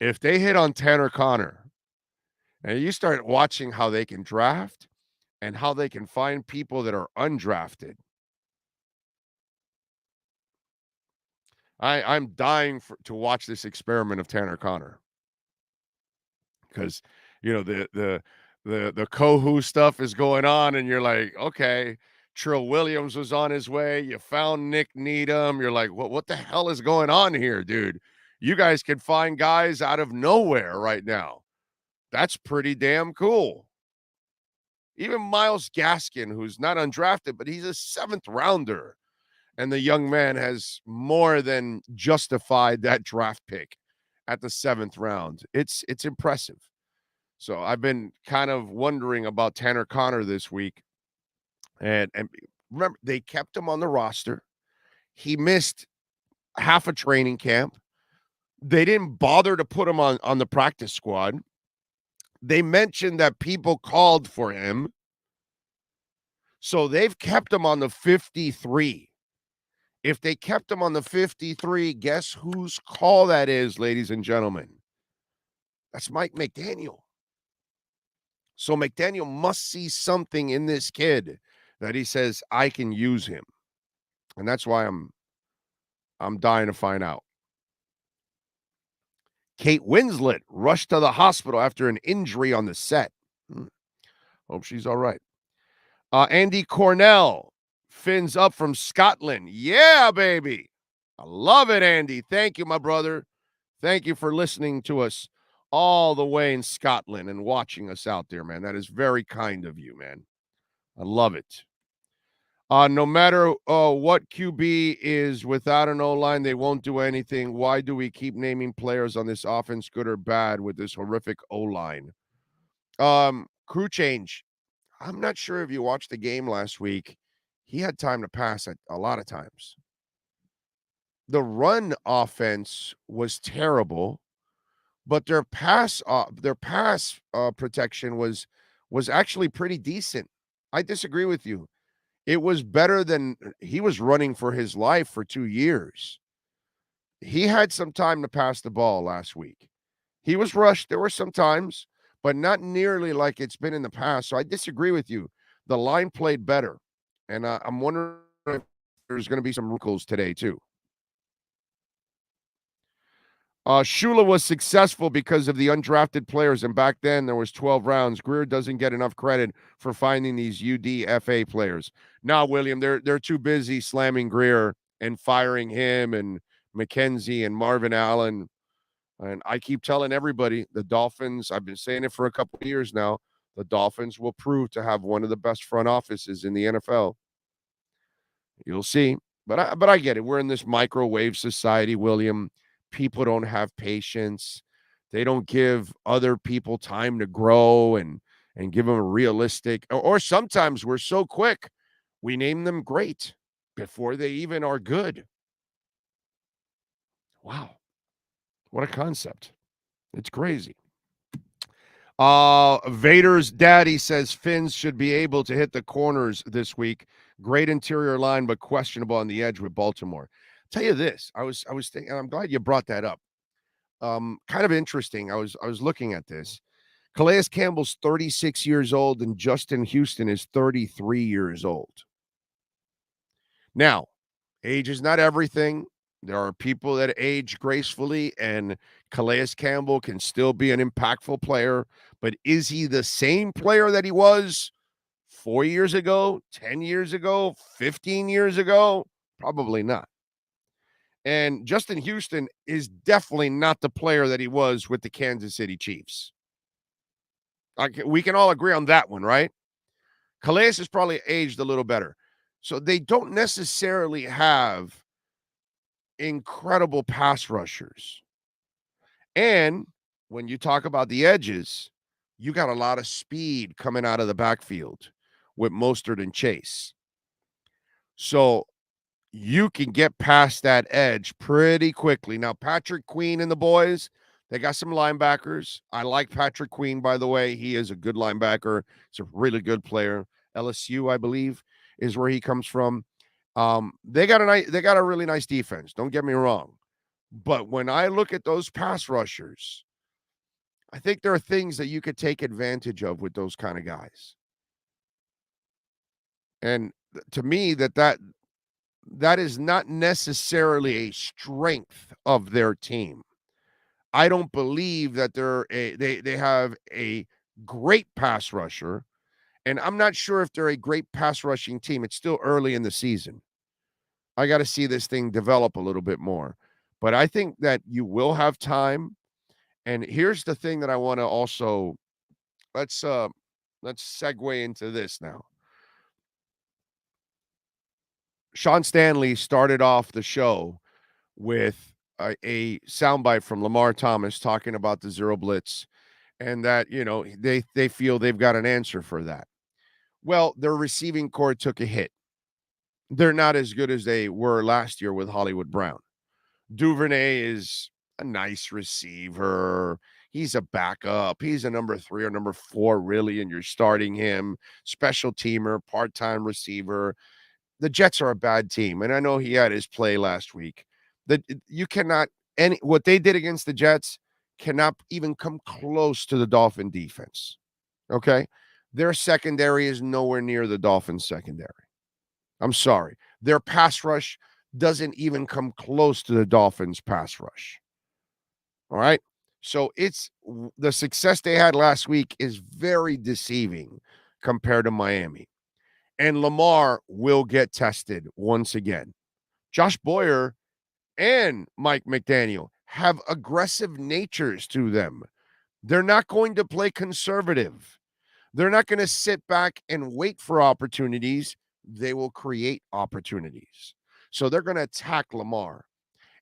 If they hit on Tanner Conner and you start watching how they can draft and how they can find people that are undrafted, I'm dying to watch this experiment of Tanner Conner. Because, the Kohu stuff is going on, and you're like, okay, Trill Williams was on his way. You found Nick Needham. You're like, what the hell is going on here, dude? You guys can find guys out of nowhere right now. That's pretty damn cool. Even Myles Gaskin, who's not undrafted, but he's a 7th rounder. And the young man has more than justified that draft pick at the 7th round. It's impressive. So I've been kind of wondering about Tanner Conner this week. And remember, they kept him on the roster. He missed half a training camp. They didn't bother to put him on the practice squad. They mentioned that people called for him. So they've kept him on the 53. If they kept him on the 53, guess whose call that is, ladies and gentlemen? That's Mike McDaniel. So McDaniel must see something in this kid that he says, I can use him. And that's why I'm dying to find out. Kate Winslet rushed to the hospital after an injury on the set. Hope she's all right. Andy Cornell fins up from Scotland. Yeah, baby. I love it, Andy. Thank you, my brother. Thank you for listening to us all the way in Scotland and watching us out there, man. That is very kind of you, man. I love it. No matter what QB is without an O-line, they won't do anything. Why do we keep naming players on this offense, good or bad, with this horrific O-line? Crew change. I'm not sure if you watched the game last week. He had time to pass a lot of times. The run offense was terrible, but their pass protection was actually pretty decent. I disagree with you. It was better than he was running for his life for 2 years. He had some time to pass the ball last week. He was rushed. There were some times, but not nearly like it's been in the past. So I disagree with you. The line played better. And I'm wondering if there's going to be some wrinkles today too. Shula was successful because of the undrafted players, and back then there was 12 rounds. Greer doesn't get enough credit for finding these UDFA players. No, William, they're too busy slamming Greer and firing him and McKenzie and Marvin Allen. And I keep telling everybody, the Dolphins, I've been saying it for a couple of years now, the Dolphins will prove to have one of the best front offices in the NFL. You'll see. But I get it. We're in this microwave society, William. People don't have patience. They don't give other people time to grow and give them a realistic, or sometimes we're so quick, we name them great before they even are good. Wow. What a concept. It's crazy. Vader's daddy says Finns should be able to hit the corners this week. Great interior line, but questionable on the edge with Baltimore. Tell you this, I was thinking, and I'm glad you brought that up. Kind of interesting. I was looking at this. Calais Campbell's 36 years old and Justin Houston is 33 years old. Now, age is not everything. There are people that age gracefully, and Calais Campbell can still be an impactful player. But is he the same player that he was 4 years ago, 10 years ago, 15 years ago? Probably not. And Justin Houston is definitely not the player that he was with the Kansas City Chiefs. We can all agree on that one, right? Calais has probably aged a little better. So they don't necessarily have incredible pass rushers. And when you talk about the edges, you got a lot of speed coming out of the backfield with Mostert and Chase. So you can get past that edge pretty quickly. Now, Patrick Queen and the boys, they got some linebackers. I like Patrick Queen, by the way. He is a good linebacker. He's a really good player. LSU, I believe, is where he comes from. They got a really nice defense. Don't get me wrong. But when I look at those pass rushers, I think there are things that you could take advantage of with those kind of guys. And to me, that is not necessarily a strength of their team. I don't believe that they have a great pass rusher, and I'm not sure if they're a great pass rushing team. It's still early in the season. I got to see this thing develop a little bit more. But I think that you will have time. And here's the thing that I want to also let's segue into this now. Sean Stanley started off the show with a soundbite from Lamar Thomas talking about the zero blitz and that, they feel they've got an answer for that. Well, their receiving core took a hit. They're not as good as they were last year with Hollywood Brown. Duvernay is a nice receiver. He's a backup. He's a number 3 or number 4, really, and you're starting him. Special teamer, part-time receiver. The Jets are a bad team, and I know he had his play last week. You cannot what they did against the Jets cannot even come close to the Dolphin defense. Okay? Their secondary is nowhere near the Dolphins secondary. I'm sorry. Their pass rush doesn't even come close to the Dolphins pass rush. All right? So it's the success they had last week is very deceiving compared to Miami. And Lamar will get tested once again. Josh Boyer and Mike McDaniel have aggressive natures to them. They're not going to play conservative. They're not going to sit back and wait for opportunities. They will create opportunities. So they're going to attack Lamar.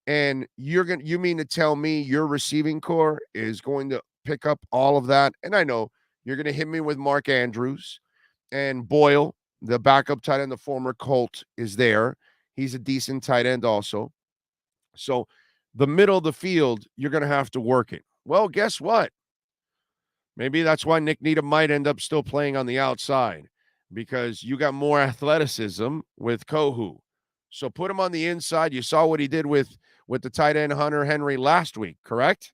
And you mean to tell me your receiving core is going to pick up all of that? And I know you're going to hit me with Mark Andrews and Boyle, the backup tight end, the former Colt, is there. He's a decent tight end also. So the middle of the field, you're going to have to work it. Well, guess what? Maybe that's why Nick Needham might end up still playing on the outside, because you got more athleticism with Kohu. So put him on the inside. You saw what he did with the tight end Hunter Henry last week, correct?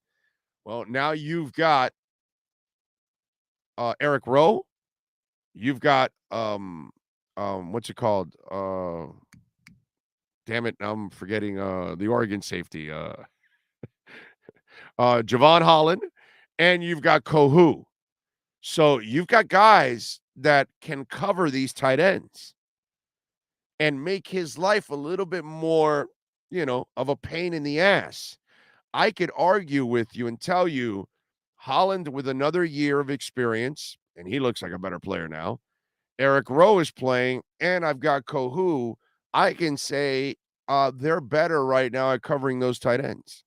Well, now you've got Eric Rowe. You've got what's it called? Damn it, now I'm forgetting the Oregon safety. Javon Holland, and you've got Kohu. So you've got guys that can cover these tight ends and make his life a little bit more, of a pain in the ass. I could argue with you and tell you Holland with another year of experience, and he looks like a better player now. Eric Rowe is playing, and I've got Kohu. I can say they're better right now at covering those tight ends.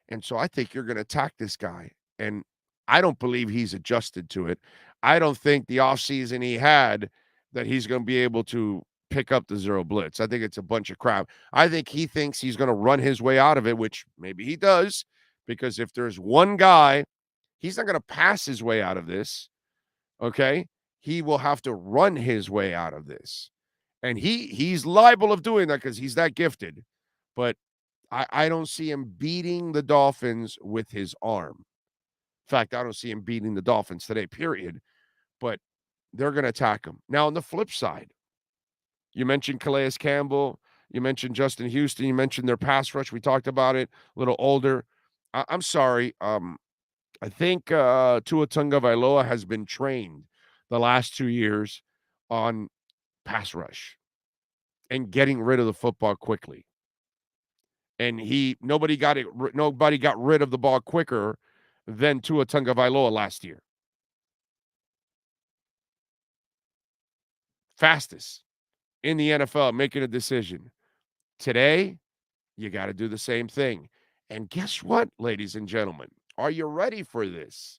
And so I think you're going to attack this guy. And I don't believe he's adjusted to it. I don't think the offseason he had that he's going to be able to pick up the zero blitz. I think it's a bunch of crap. I think he thinks he's going to run his way out of it, which maybe he does, because if there's one guy, he's not going to pass his way out of this, okay? He will have to run his way out of this. And he's liable of doing that because he's that gifted. But I don't see him beating the Dolphins with his arm. In fact, I don't see him beating the Dolphins today, period. But they're going to attack him. Now, on the flip side, you mentioned Calais Campbell. You mentioned Justin Houston. You mentioned their pass rush. We talked about it, a little older. I'm sorry. I think Tua Tagovailoa has been trained the last 2 years on pass rush and getting rid of the football quickly. And nobody got rid of the ball quicker than Tua Tagovailoa last year. Fastest in the NFL making a decision. Today, you got to do the same thing. And guess what, ladies and gentlemen? Are you ready for this?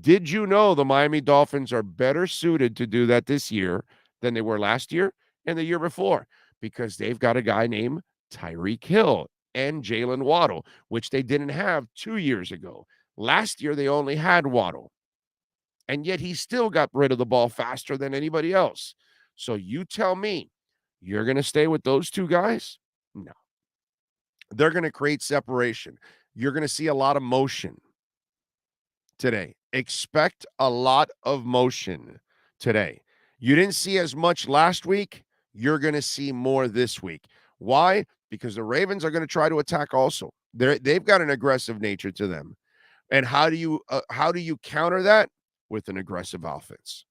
Did you know the Miami Dolphins are better suited to do that this year than they were last year and the year before? Because they've got a guy named Tyreek Hill and Jalen Waddle, which they didn't have 2 years ago. Last year, they only had Waddle. And yet he still got rid of the ball faster than anybody else. So you tell me, you're going to stay with those two guys? No. They're going to create separation. You're going to see a lot of motion today. Expect a lot of motion today. You didn't see as much last week. You're going to see more this week. Why? Because the Ravens are going to try to attack also. They've got an aggressive nature to them. And how do you counter that? With an aggressive offense.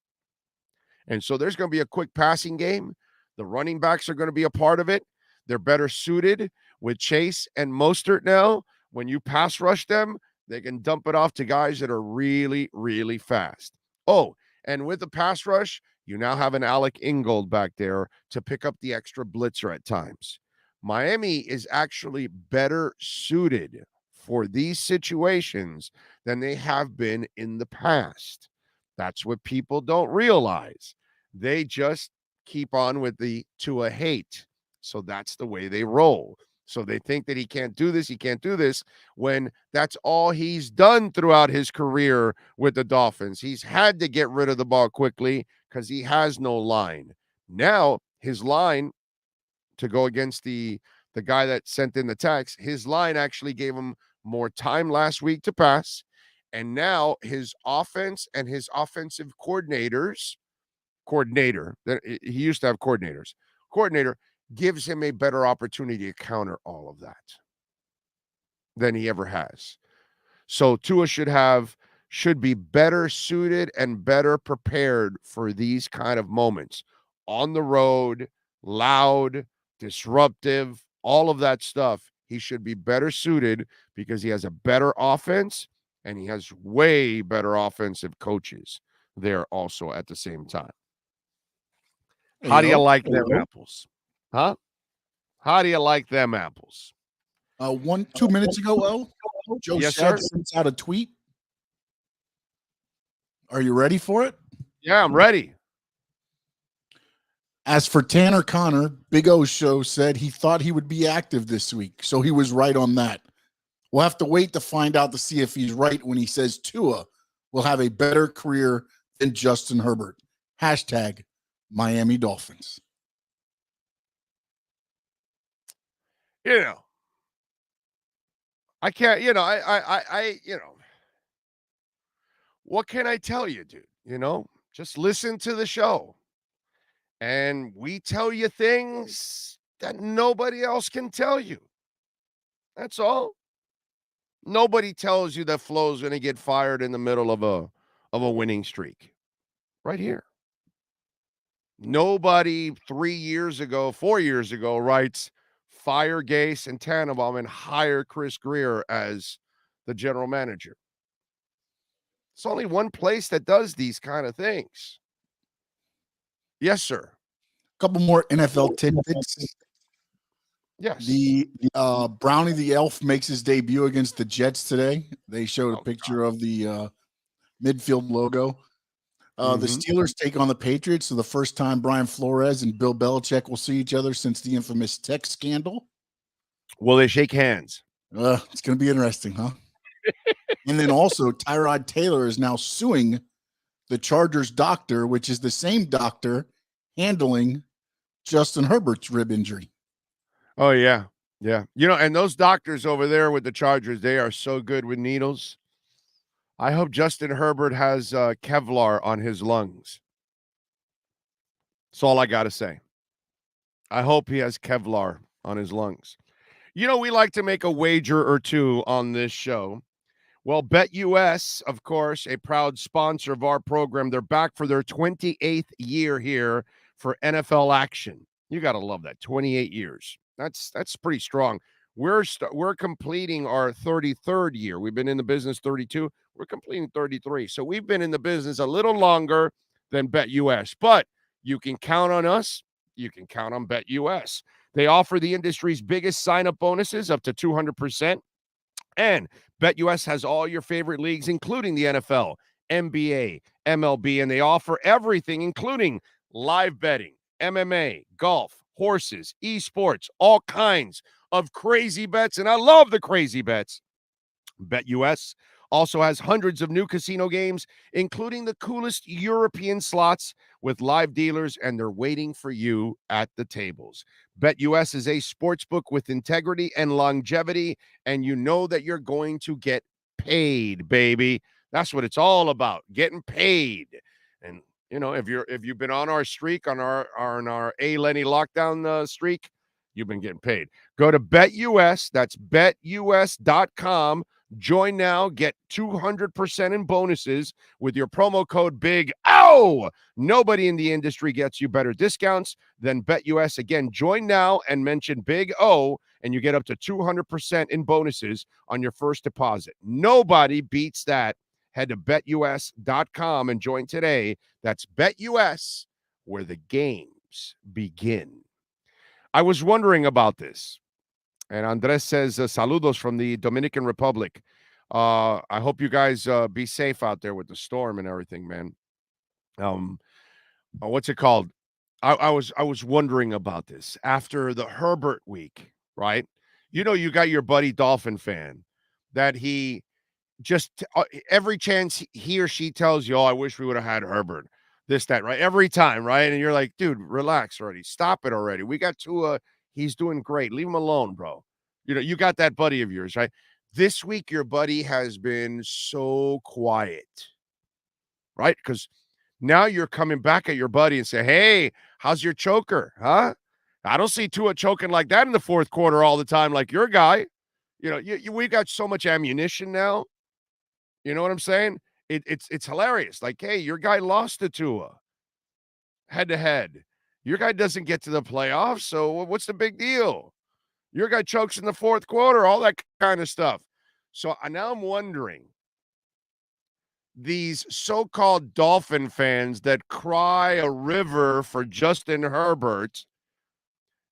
And so there's going to be a quick passing game. The running backs are going to be a part of it. They're better suited with Chase and Mostert now. When you pass rush them, they can dump it off to guys that are really, really fast. Oh, and with the pass rush, you now have an Alec Ingold back there to pick up the extra blitzer at times. Miami is actually better suited for these situations than they have been in the past. That's what people don't realize. They just keep on with the Tua hate. So that's the way they roll. So they think that he can't do this, when that's all he's done throughout his career with the Dolphins. He's had to get rid of the ball quickly because he has no line. Now, his line, to go against the guy that sent in the text, his line actually gave him more time last week to pass. And now his offense and his offensive coordinator, he used to have coordinator gives him a better opportunity to counter all of that than he ever has. So Tua should be better suited and better prepared for these kind of moments. On the road, loud, disruptive, all of that stuff. He should be better suited because he has a better offense and he has way better offensive coaches there also at the same time. How do you like them apples? Huh? How do you like them apples? 2 minutes ago, Joe Sad sends out a tweet. Are you ready for it? Yeah, I'm ready. As for Tanner Connor, Big O's show said he thought he would be active this week, so he was right on that. We'll have to wait to find out to see if he's right when he says Tua will have a better career than Justin Herbert. Hashtag Miami Dolphins. I can't, what can I tell you, dude? Just listen to the show. And we tell you things that nobody else can tell you. That's all. Nobody tells you that Flo's going to get fired in the middle of a winning streak. Right here. Nobody 4 years ago writes, fire Gase and Tannenbaum and hire Chris Greer as the general manager. It's only one place that does these kind of things. Yes, sir. A couple more NFL tidbits. Yes. The Brownie the Elf makes his debut against the Jets today. They showed a picture of the midfield logo. The Steelers take on the Patriots for the first time. Brian Flores and Bill Belichick will see each other since the infamous text scandal. Will they shake hands? It's going to be interesting, huh? And then also Tyrod Taylor is now suing the Chargers doctor, which is the same doctor handling Justin Herbert's rib injury. Oh, yeah. Yeah. And those doctors over there with the Chargers, they are so good with needles. I hope Justin Herbert has Kevlar on his lungs. That's all I got to say. I hope he has Kevlar on his lungs. We like to make a wager or two on this show. Well, BetUS, of course, a proud sponsor of our program. They're back for their 28th year here for NFL action. You got to love that. 28 years. That's pretty strong. We're completing our 33rd year. We've been in the business 32. We're completing 33. So we've been in the business a little longer than BetUS. But you can count on us. You can count on BetUS. They offer the industry's biggest sign-up bonuses up to 200%. And BetUS has all your favorite leagues, including the NFL, NBA, MLB, and they offer everything, including live betting, MMA, golf, horses, esports, all kinds of crazy bets. And I love the crazy bets. BetUS also has hundreds of new casino games, including the coolest European slots with live dealers, and they're waiting for you at the tables. BetUS is a sports book with integrity and longevity, and you know that you're going to get paid, baby. That's what it's all about, getting paid. And if you've been on our streak, on our A Lenny lockdown streak, you've been getting paid. Go to BetUS. That's betus.com. Join now. Get 200% in bonuses with your promo code Big O. Nobody in the industry gets you better discounts than BetUS. Again, join now and mention Big O, and you get up to 200% in bonuses on your first deposit. Nobody beats that. Head to betus.com and join today. That's BetUS, where the games begin. I was wondering about this. And Andres says, saludos from the Dominican Republic. I hope you guys be safe out there with the storm and everything, man. What's it called? I was wondering about this. After the Herbert week, right? You got your buddy Dolphin fan that he just every chance he or she tells you, oh, I wish we would have had Herbert, this, that, right? Every time, right? And you're like, dude, relax already. Stop it already. We got Tua. He's doing great. Leave him alone, bro. You got that buddy of yours, right? This week, your buddy has been so quiet, right? Because now you're coming back at your buddy and say, hey, how's your choker, huh? I don't see Tua choking like that in the fourth quarter all the time like your guy. We've got so much ammunition now. You know what I'm saying? It's hilarious. Like, hey, your guy lost to Tua head-to-head. Your guy doesn't get to the playoffs, so what's the big deal? Your guy chokes in the fourth quarter, all that kind of stuff. So now I'm wondering, these so-called Dolphin fans that cry a river for Justin Herbert,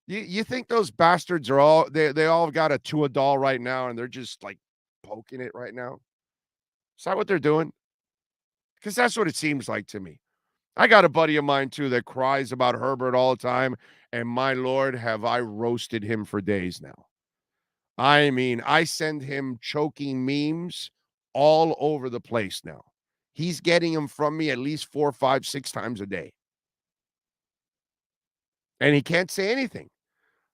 you think those bastards are all they all got a Tua doll right now and they're just like poking it right now? Is that what they're doing? Because that's what it seems like to me. I got a buddy of mine too that cries about Herbert all the time, and my Lord, have I roasted him for days now. I mean, I send him choking memes all over the place now. He's getting them from me at least 4, 5, 6 times a day. And he can't say anything.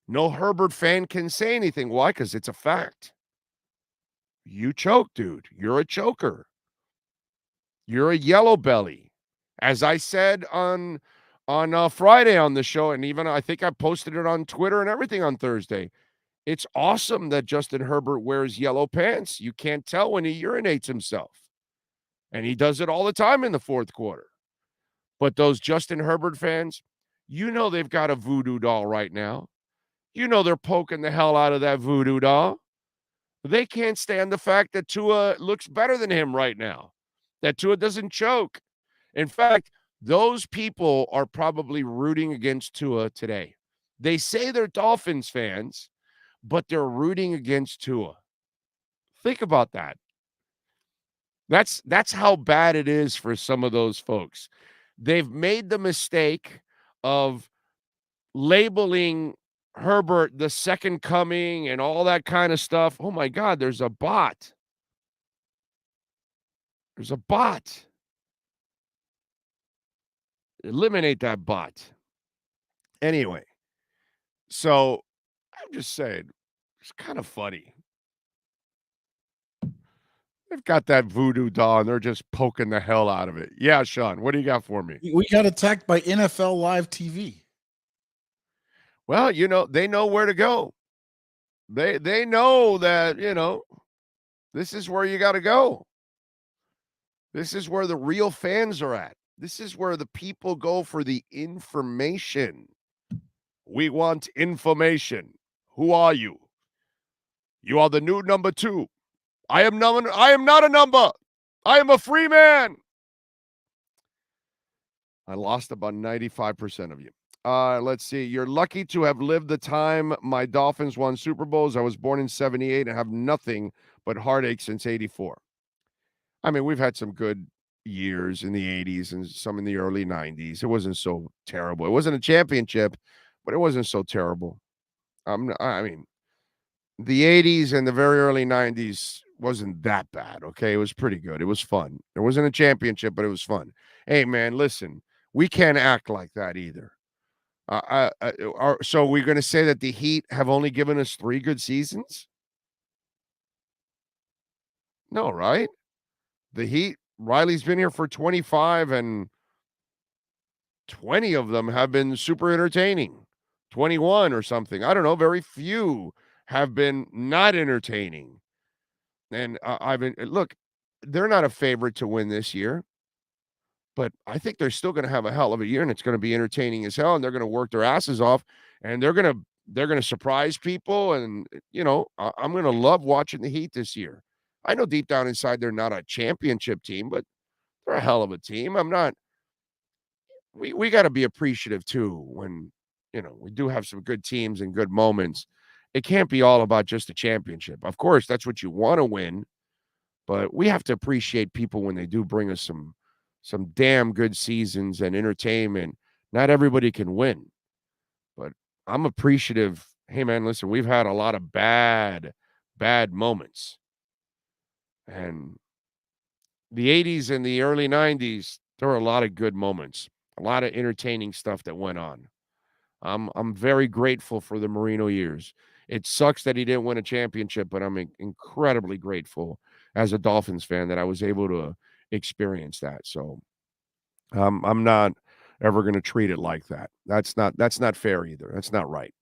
No Herbert fan can say anything. Why? Because it's a fact. You choke, dude. You're a choker. You're a yellow belly. As I said on Friday on the show, and even I think I posted it on Twitter and everything on Thursday, it's awesome that Justin Herbert wears yellow pants. You can't tell when he urinates himself. And he does it all the time in the fourth quarter. But those Justin Herbert fans, they've got a voodoo doll right now. They're poking the hell out of that voodoo doll. They can't stand the fact that Tua looks better than him right now, that Tua doesn't choke. In fact, those people are probably rooting against Tua today. They say they're Dolphins fans, but they're rooting against Tua. Think about that. That's how bad it is for some of those folks. They've made the mistake of labeling Herbert the second coming and all that kind of stuff. Oh my God, there's a bot. There's a bot. Eliminate that bot. Anyway, so I'm just saying, it's kind of funny. They've got that voodoo doll and they're just poking the hell out of it. Yeah, Sean, what do you got for me? We got attacked by NFL Live TV. Well, they know where to go. They know that, this is where you got to go. This is where the real fans are at. This is where the people go for the information. We want information. Who are you? You are the new number 2. I am not a number. I am a free man. I lost about 95% of you. Let's see. You're lucky to have lived the time my Dolphins won Super Bowls. I was born in 78 and have nothing but heartache since 84. I mean, we've had some good years in the 80s and some in the early 90s. It wasn't so terrible. It wasn't a championship, but it wasn't so terrible. I mean, the 80s and the very early 90s wasn't that bad, okay? It was pretty good. It was fun. It wasn't a championship, but it was fun. Hey, man, listen, we can't act like that either. So we're going to say that the Heat have only given us 3 good seasons? No, right? The Heat, Riley's been here for 25, and 20 of them have been super entertaining. 21 or something. I don't know. Very few have been not entertaining. And look, they're not a favorite to win this year, but I think they're still going to have a hell of a year, and it's going to be entertaining as hell, and they're going to work their asses off, and they're going to surprise people. And, I'm going to love watching the Heat this year. I know deep down inside they're not a championship team, but they're a hell of a team. We got to be appreciative too when, we do have some good teams and good moments. It can't be all about just a championship. Of course, that's what you want to win, but we have to appreciate people when they do bring us some damn good seasons and entertainment. Not everybody can win, but I'm appreciative hey, man, listen, we've had a lot of bad moments. And the 80s and the early 90s, there were a lot of good moments, a lot of entertaining stuff that went on. I'm very grateful for the Marino years. It sucks that he didn't win a championship, but I'm incredibly grateful as a Dolphins fan that I was able to experience that. So I'm not ever going to treat it like that. That's not fair either. That's not right.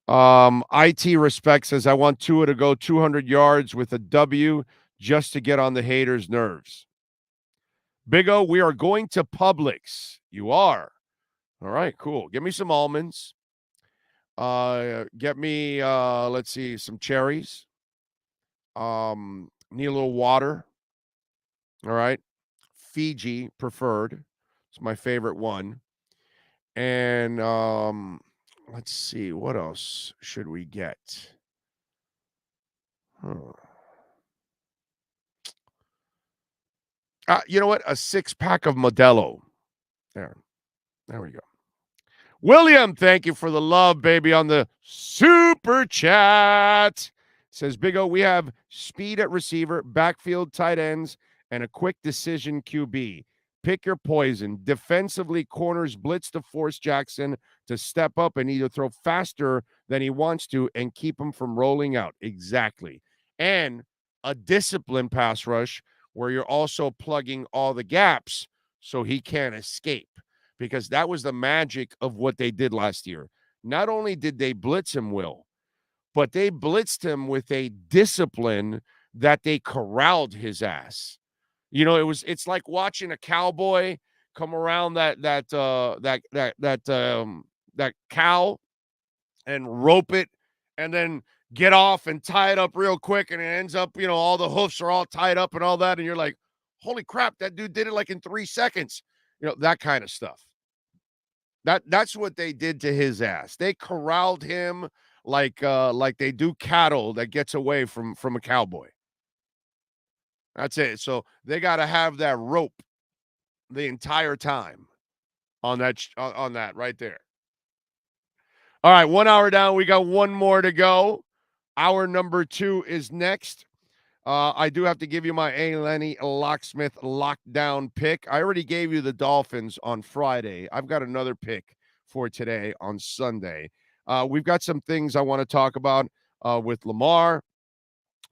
IT Respect says, I want Tua to go 200 yards with a W just to get on the haters' nerves. Big O, we are going to Publix. You are. All right, cool. Get me some almonds. Get me, let's see, some cherries. Need a little water. All right. Fiji preferred. It's my favorite one. And let's see, what else should we get? You know what? A 6-pack of Modelo. There we go. William, thank you for the love, baby, on the super chat. Says, Big O, we have speed at receiver, backfield tight ends, and a quick decision QB. Pick your poison. Defensively, corners blitz to force Jackson to step up and either throw faster than he wants to and keep him from rolling out. Exactly. And a disciplined pass rush where you're also plugging all the gaps so he can't escape. Because that was the magic of what they did last year. Not only did they blitz him, Will, but they blitzed him with a discipline that they corralled his ass. You know, it's like watching a cowboy come around that cow and rope it and then get off and tie it up real quick, and it ends up, you know, all the hoofs are all tied up and all that, and you're like, holy crap, that dude did it like in 3 seconds. You know, that kind of stuff. That's what they did to his ass. They corralled him like they do cattle that gets away from a cowboy. That's it. So they got to have that rope the entire time on that right there. All right, 1 hour down. We got one more to go. Hour number 2 is next. I do have to give you my A. Lenny Locksmith lockdown pick. I already gave you the Dolphins on Friday. I've got another pick for today on Sunday. We've got some things I want to talk about with Lamar.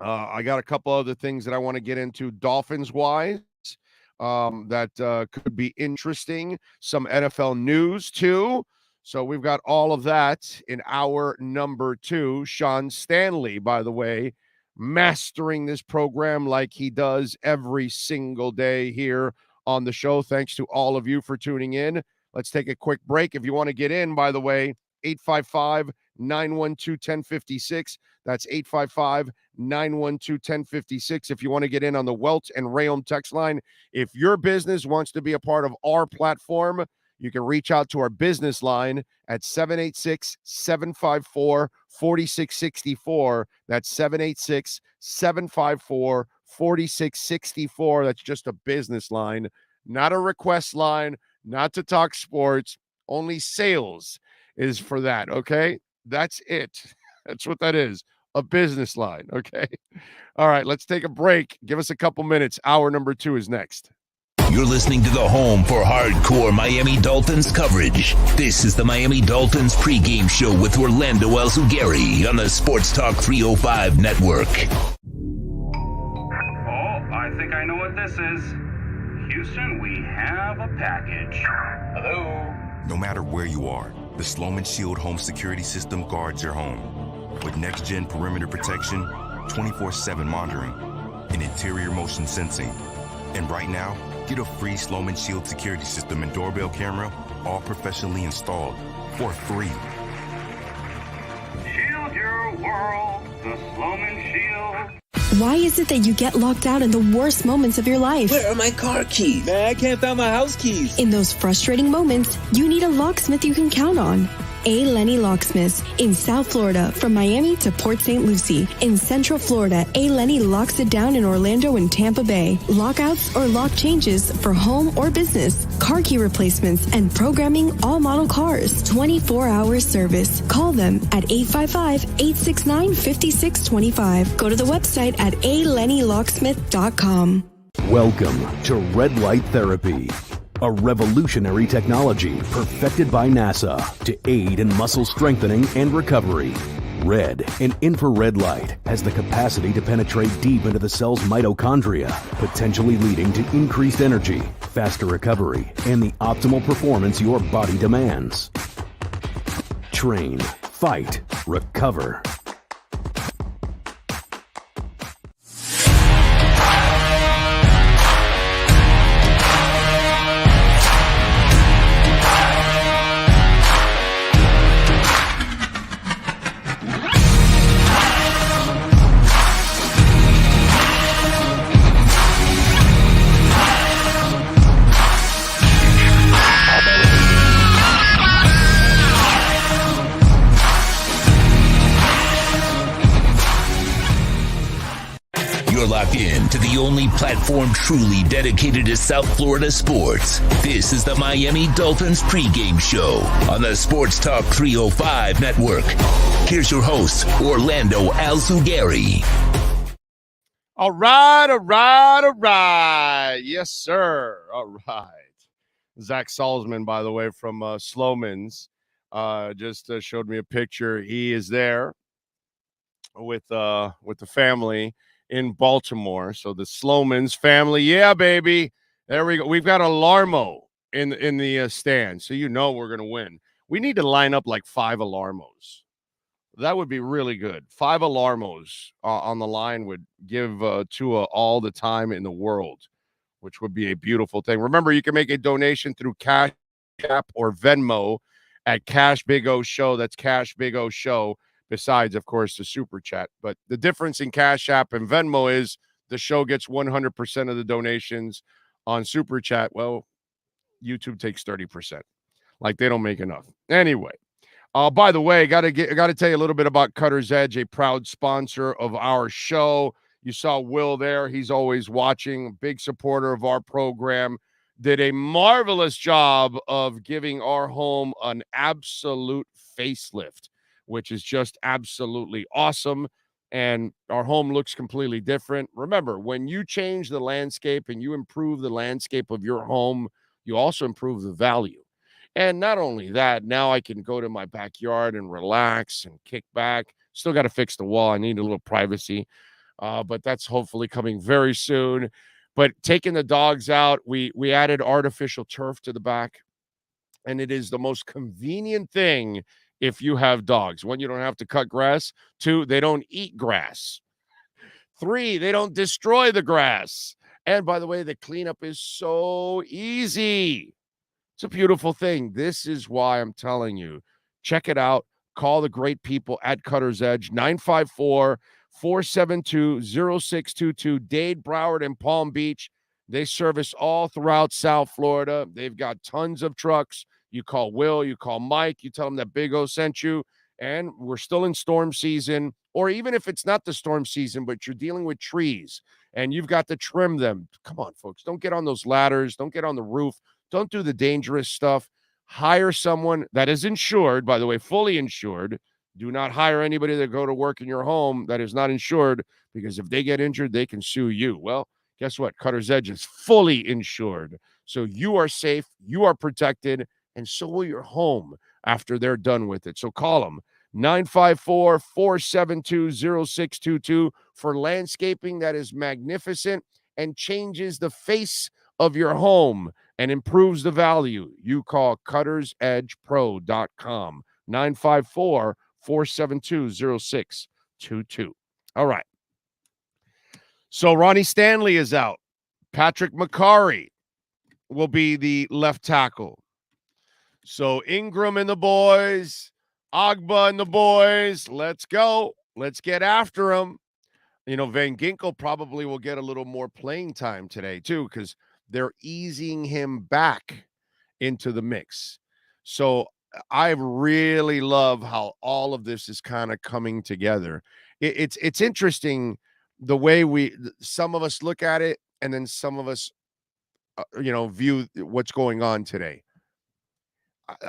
I got a couple other things that I want to get into Dolphins-wise that could be interesting. Some NFL news, too. So we've got all of that in hour number 2. Sean Stanley, by the way, mastering this program like he does every single day here on the show. Thanks to all of you for tuning in. Let's take a quick break. If you want to get in, by the way, 855-912-1056. That's 855-912-1056. If you want to get in on the Welch and Rayom text line, if your business wants to be a part of our platform, you can reach out to our business line at 786-754-4664. That's 786-754-4664. That's just a business line, not a request line, not to talk sports. Only sales is for that, okay? That's it. That's what that is, a business line, okay? All right, let's take a break. Give us a couple minutes. Hour number 2 is next. You're listening to the home for hardcore Miami Dolphins coverage. This is the Miami Dolphins Pregame Show with Orlando Alzugaray on the Sports Talk 305 network. Oh, I think I know what this is. Houston, we have a package. Hello? No matter where you are, the Sloman Shield home security system guards your home. With next-gen perimeter protection, 24/7 monitoring, and interior motion sensing. And right now, get a free Sloman Shield security system and doorbell camera, all professionally installed, for free. Shield your world, the Sloman Shield. Why is it that you get locked out in the worst moments of your life? Where are my car keys? Man, I can't find my house keys. In those frustrating moments, you need a locksmith you can count on. A. Lenny Locksmiths. In South Florida, from Miami to Port St. Lucie. In Central Florida, A. Lenny locks it down in Orlando and Tampa Bay. Lockouts or lock changes for home or business. Car key replacements and programming all model cars. 24-hour service. Call them at 855-869-5625. Go to the website at alennylocksmith.com. Welcome to Red Light Therapy, a revolutionary technology perfected by NASA to aid in muscle strengthening and recovery. Red and infrared light has the capacity to penetrate deep into the cell's mitochondria, potentially leading to increased energy, faster recovery, and the optimal performance your body demands. Train, fight, recover. Locked in to the only platform truly dedicated to South Florida sports. This is the Miami Dolphins Pregame Show on the Sports Talk 305 network. Here's your host, Orlando Alzugaray. All right. Yes, sir. All right. Zach Salzman, by the way, from Sloman's, just showed me a picture. He is there with the family in Baltimore. So the Slomans family, yeah, baby. There we go. We've got a Alarmo in the stand, so you know we're going to win. We need to line up like 5 Alarmos. That would be really good. 5 Alarmos on the line would give Tua all the time in the world, which would be a beautiful thing. Remember, you can make a donation through Cash App or Venmo at Cash Big O Show. That's Cash Big O Show. Besides, of course, the Super Chat. But the difference in Cash App and Venmo is the show gets 100% of the donations. On Super Chat, well, YouTube takes 30%. Like, they don't make enough. Anyway, by the way, got to tell you a little bit about Cutter's Edge, a proud sponsor of our show. You saw Will there. He's always watching, big supporter of our program. Did a marvelous job of giving our home an absolute facelift, which is just absolutely awesome. And our home looks completely different. Remember, when you change the landscape and you improve the landscape of your home, you also improve the value. And not only that, now I can go to my backyard and relax and kick back. Still got to fix the wall. I need a little privacy, but that's hopefully coming very soon. But taking the dogs out, we added artificial turf to the back, and it is the most convenient thing if you have dogs. 1, you don't have to cut grass. 2, they don't eat grass. 3, they don't destroy the grass. And by the way, the cleanup is so easy. It's a beautiful thing. This is why I'm telling you, check it out. Call the great people at Cutter's Edge, 954-472-0622. Dade, Broward, and Palm Beach. They service all throughout South Florida. They've got tons of trucks. You call Will, you call Mike, you tell them that Big O sent you, and we're still in storm season. Or even if it's not the storm season, but you're dealing with trees and you've got to trim them. Come on, folks. Don't get on those ladders. Don't get on the roof. Don't do the dangerous stuff. Hire someone that is insured, by the way, fully insured. Do not hire anybody that go to work in your home that is not insured, because if they get injured, they can sue you. Well, guess what? Cutter's Edge is fully insured. So you are safe, you are protected, and so will your home after they're done with it. So call them, 954-472-0622, for landscaping that is magnificent and changes the face of your home and improves the value. You call cuttersedgepro.com, 954-472-0622. All right. So Ronnie Stanley is out. Patrick McCarry will be the left tackle. So Ingram and the boys, Agba and the boys, let's go. Let's get after them. You know, Van Ginkel probably will get a little more playing time today too, because they're easing him back into the mix. So I really love how all of this is kind of coming together. It's interesting the way some of us look at it, and then some of us, view what's going on today.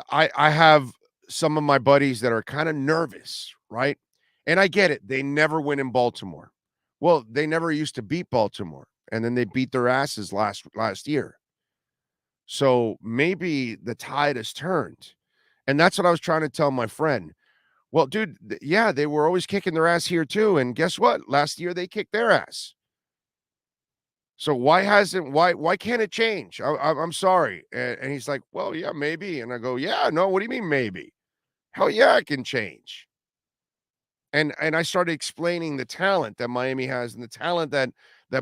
I have some of my buddies that are kind of nervous, right? And I get it. They never win in Baltimore. Well, they never used to beat Baltimore, and then they beat their asses last year. So maybe the tide has turned. And that's what I was trying to tell my friend. Well, dude, yeah, they were always kicking their ass here too. And guess what? Last year they kicked their ass. So why can't it change? I'm sorry. And he's like, well, yeah, maybe. And I go, yeah, no, what do you mean maybe? Hell yeah, it can change. And I started explaining the talent that Miami has and the talent that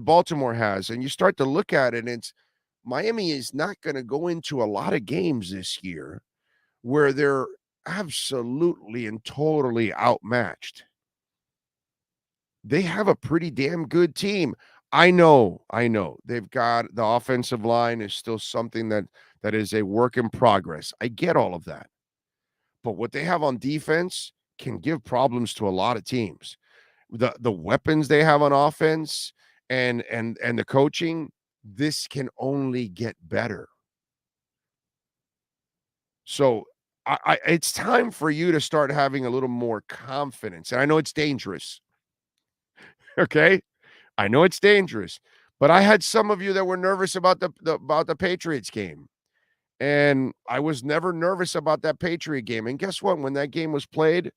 Baltimore has. And you start to look at it, and it's Miami is not going to go into a lot of games this year where they're absolutely and totally outmatched. They have a pretty damn good team. I know. They've got the offensive line is still something that is a work in progress. I get all of that. But what they have on defense can give problems to a lot of teams. The weapons they have on offense and the coaching, this can only get better. So it's time for you to start having a little more confidence. And I know it's dangerous. Okay? I know it's dangerous. But I had some of you that were nervous about the Patriots game. And I was never nervous about that Patriot game. And guess what? When that game was played,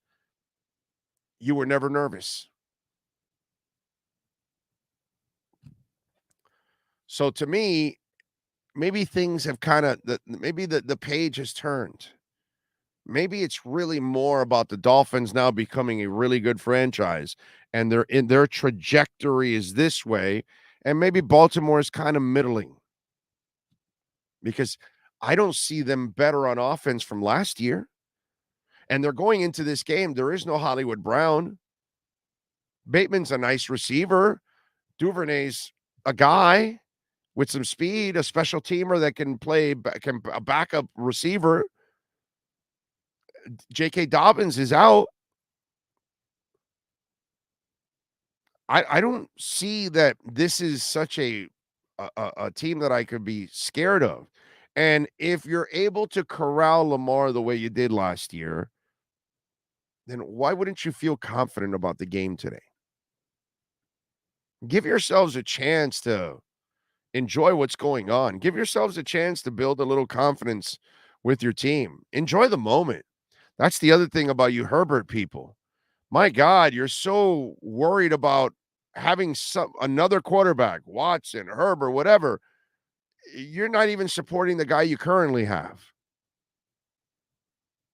you were never nervous. So to me, maybe things have maybe the page has turned. Maybe it's really more about the Dolphins now becoming a really good franchise, and their trajectory is this way, and maybe Baltimore is kind of middling, because I don't see them better on offense from last year. And they're going into this game. There is no Hollywood Brown. Bateman's a nice receiver. Duvernay's a guy with some speed, a special teamer that can play, a backup receiver. J.K. Dobbins is out. I don't see that this is such a team that I could be scared of. And if you're able to corral Lamar the way you did last year, then why wouldn't you feel confident about the game today? Give yourselves a chance to enjoy what's going on. Give yourselves a chance to build a little confidence with your team. Enjoy the moment. That's the other thing about you Herbert people. My God, you're so worried about having another quarterback, Watson, Herbert, whatever. You're not even supporting the guy you currently have,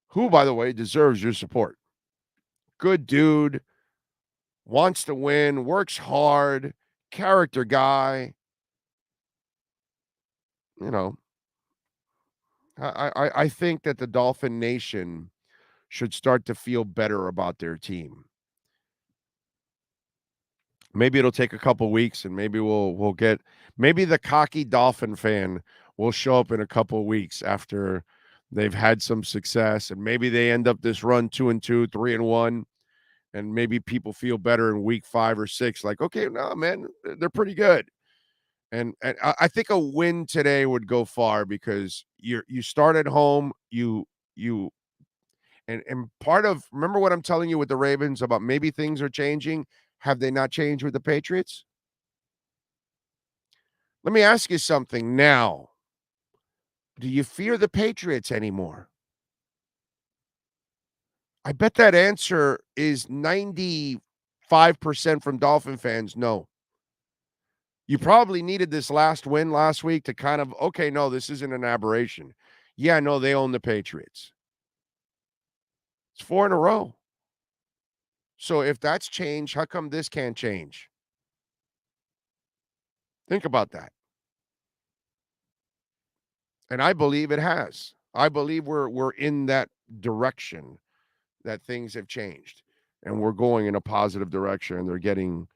who, by the way, deserves your support. Good dude, wants to win, works hard, character guy. You know, I think that the Dolphin Nation should start to feel better about their team. Maybe it'll take a couple weeks, and maybe we'll get, maybe the cocky Dolphin fan will show up in a couple weeks after they've had some success, and maybe they end up this run 2-2, 3-1, and maybe people feel better in week 5 or 6. Like, okay, no, man, they're pretty good. And I think a win today would go far, because you start at home, and part of, remember what I'm telling you with the Ravens about maybe things are changing. Have they not changed with the Patriots? Let me ask you something now. Do you fear the Patriots anymore? I bet that answer is 95% from Dolphin fans. No. You probably needed this last win last week to kind of, okay, no, this isn't an aberration. Yeah, no, they own the Patriots. It's 4 in a row. So if that's changed, how come this can't change? Think about that. And I believe it has. I believe we're in that direction, that things have changed, and we're going in a positive direction, and they're getting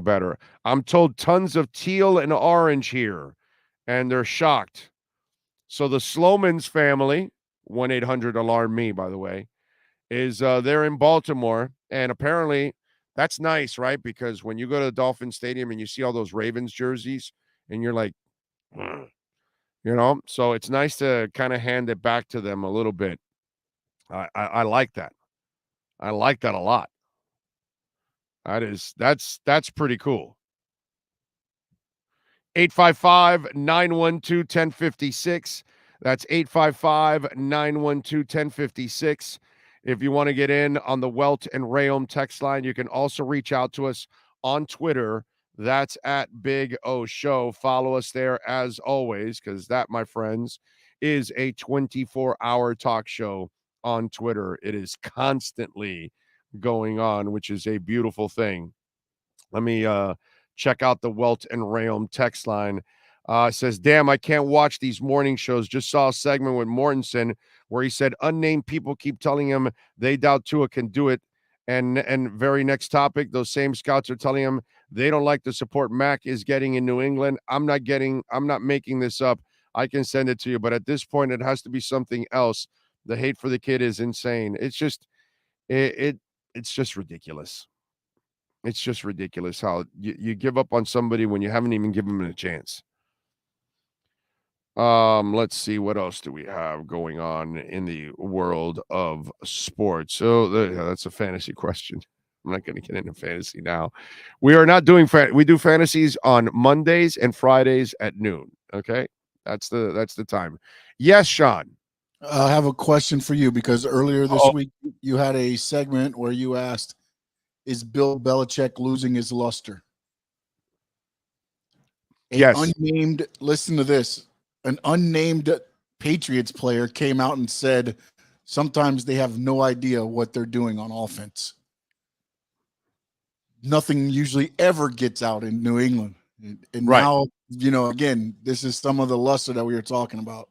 better. I'm told tons of teal and orange here, and they're shocked. So the Slomans family, 1-800-ALARM-ME, by the way, is they're in Baltimore. And apparently that's nice, right? Because when you go to the Dolphins Stadium and you see all those Ravens jerseys and you're like, so it's nice to kind of hand it back to them a little bit. I like that. I like that a lot. That's pretty cool. 855-912-1056. That's 855-912-1056. If you want to get in on the Welt and Rayom text line, you can also reach out to us on Twitter. That's at Big O Show. Follow us there as always, because that, my friends, is a 24-hour talk show on Twitter. It is constantly going on, which is a beautiful thing. Let me check out the Welt and Rayom text line. Says, damn, I can't watch these morning shows. Just saw a segment with Mortensen where he said unnamed people keep telling him they doubt Tua can do it. And very next topic, those same scouts are telling him they don't like the support Mac is getting in New England. I'm not making this up. I can send it to you. But at this point, it has to be something else. The hate for the kid is insane. It's just, it's just ridiculous. It's just ridiculous how you give up on somebody when you haven't even given them a chance. Let's see, what else do we have going on in the world of sports? So that's a fantasy question. I'm not going to get into fantasy now. We are not doing we do fantasies on Mondays and Fridays at noon. Okay, that's the time. Yes, Sean. I have a question for you because earlier this week you had a segment where you asked, is Bill Belichick losing his luster? Yes. Listen to this. An unnamed Patriots player came out and said sometimes they have no idea what they're doing on offense. Nothing usually ever gets out in New England. And right. Now, again, this is some of the luster that we were talking about.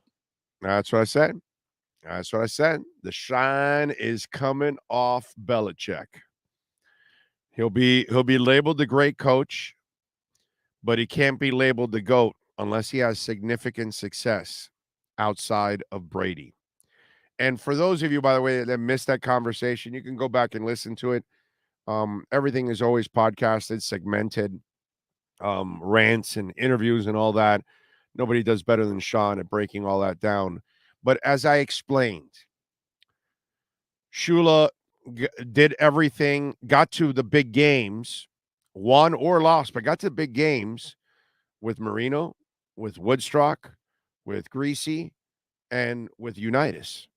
That's what I said. The shine is coming off Belichick. He'll be labeled the great coach, but he can't be labeled the GOAT unless he has significant success outside of Brady. And for those of you, by the way, that missed that conversation, you can go back and listen to it. Everything is always podcasted, segmented, rants and interviews and all that. Nobody does better than Sean at breaking all that down. But as I explained, Shula did everything, got to the big games, won or lost, but got to the big games with Marino, with Woodstock, with Greasy, and with Unitas.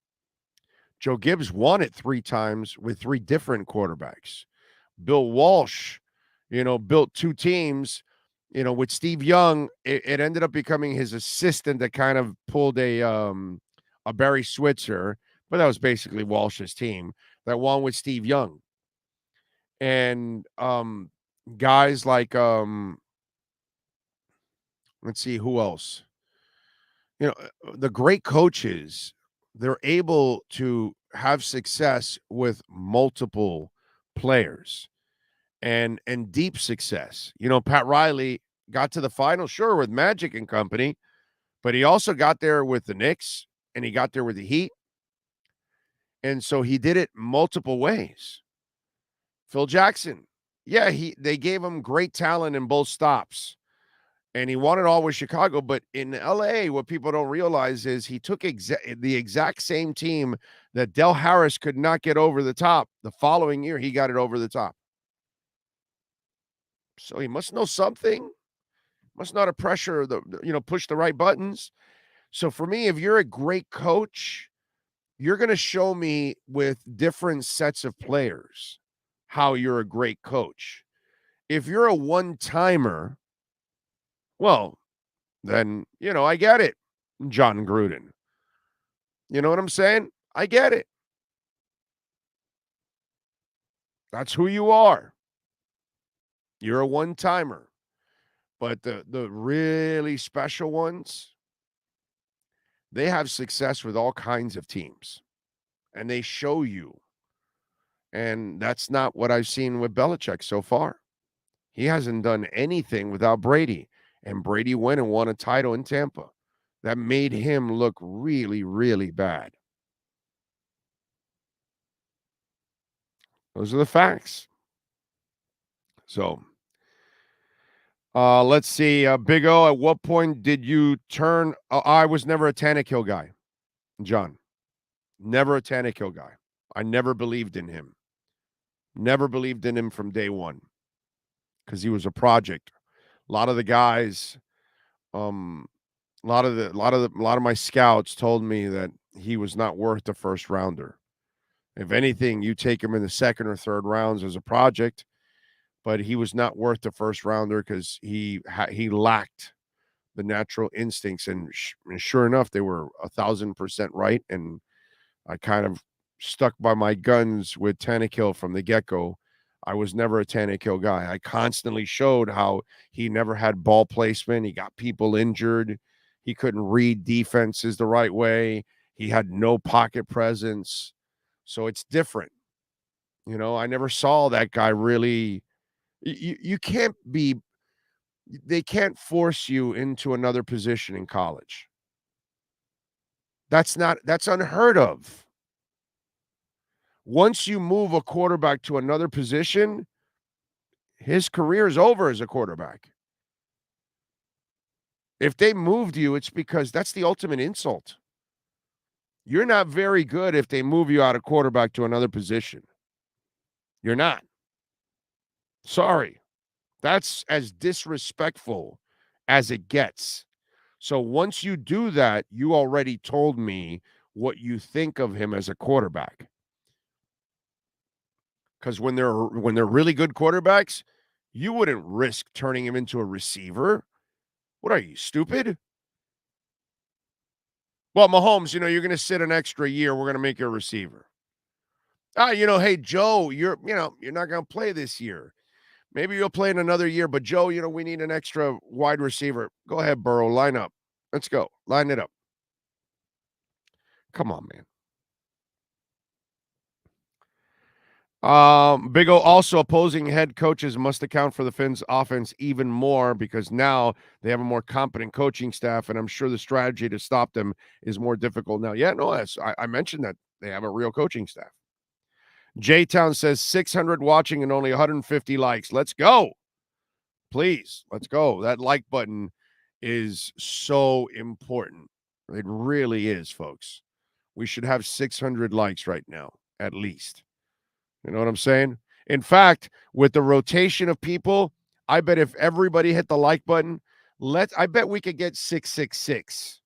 Joe Gibbs won it 3 times with 3 different quarterbacks. Bill Walsh, built 2 teams, with Steve Young. It ended up becoming his assistant that kind of pulled a Barry Switzer, but that was basically Walsh's team that won with Steve Young. And guys like, let's see, who else? The great coaches, they're able to have success with multiple players and deep success. Pat Riley got to the final, sure, with Magic and company, but he also got there with the Knicks and he got there with the Heat. And so he did it multiple ways. Phil Jackson, they gave him great talent in both stops. And he won it all with Chicago. But in L.A., what people don't realize is he took the exact same team that Del Harris could not get over the top. The following year, he got it over the top. So he must know something. Must not have pressure, push the right buttons. So for me, if you're a great coach, you're going to show me with different sets of players how you're a great coach. If you're a one-timer, well, then, I get it, John Gruden. You know what I'm saying? I get it. That's who you are. You're a one-timer. But the really special ones, they have success with all kinds of teams. And they show you. And that's not what I've seen with Belichick so far. He hasn't done anything without Brady. And Brady went and won a title in Tampa. that made him look really, really bad. Those are the facts. So, let's see. Big O, at what point did you turn? I was never a Tannehill guy, John. Never a Tannehill guy. I never believed in him. Never believed in him from day one because he was a project. A lot of the guys, a lot of my scouts told me that he was not worth the first rounder. If anything, you take him in the second or third rounds as a project, but he was not worth the first rounder because he lacked the natural instincts. And sure enough, they were 1,000% right. And I kind of stuck by my guns with Tannehill from the get-go. I was never a Tannehill guy. I constantly showed how he never had ball placement. He got people injured. He couldn't read defenses the right way. He had no pocket presence. So it's different. You know, I never saw that guy really. You can't be, they can't force you into another position in college. That's unheard of. Once you move a quarterback to another position, his career is over as a quarterback. If they moved you, it's because that's the ultimate insult. You're not very good if they move you out of quarterback to another position. You're not. Sorry. That's as disrespectful as it gets. So once you do that, you already told me what you think of him as a quarterback. Because when they're really good quarterbacks, you wouldn't risk turning him into a receiver. What are you, stupid? Well, Mahomes, you're going to sit an extra year. We're going to make you a receiver. Hey, Joe, you're not going to play this year. Maybe you'll play in another year, but Joe, we need an extra wide receiver. Go ahead, Burrow, line up. Let's go. Line it up. Come on, man. Big O, also opposing head coaches must account for the Finns' offense even more because now they have a more competent coaching staff, and I'm sure the strategy to stop them is more difficult now. Yeah, no, I mentioned that they have a real coaching staff. J-Town says 600 watching and only 150 likes. Let's go. Please, let's go. That like button is so important. It really is, folks. We should have 600 likes right now, at least. You know what I'm saying? In fact, with the rotation of people, I bet if everybody hit the like button, I bet we could get 666.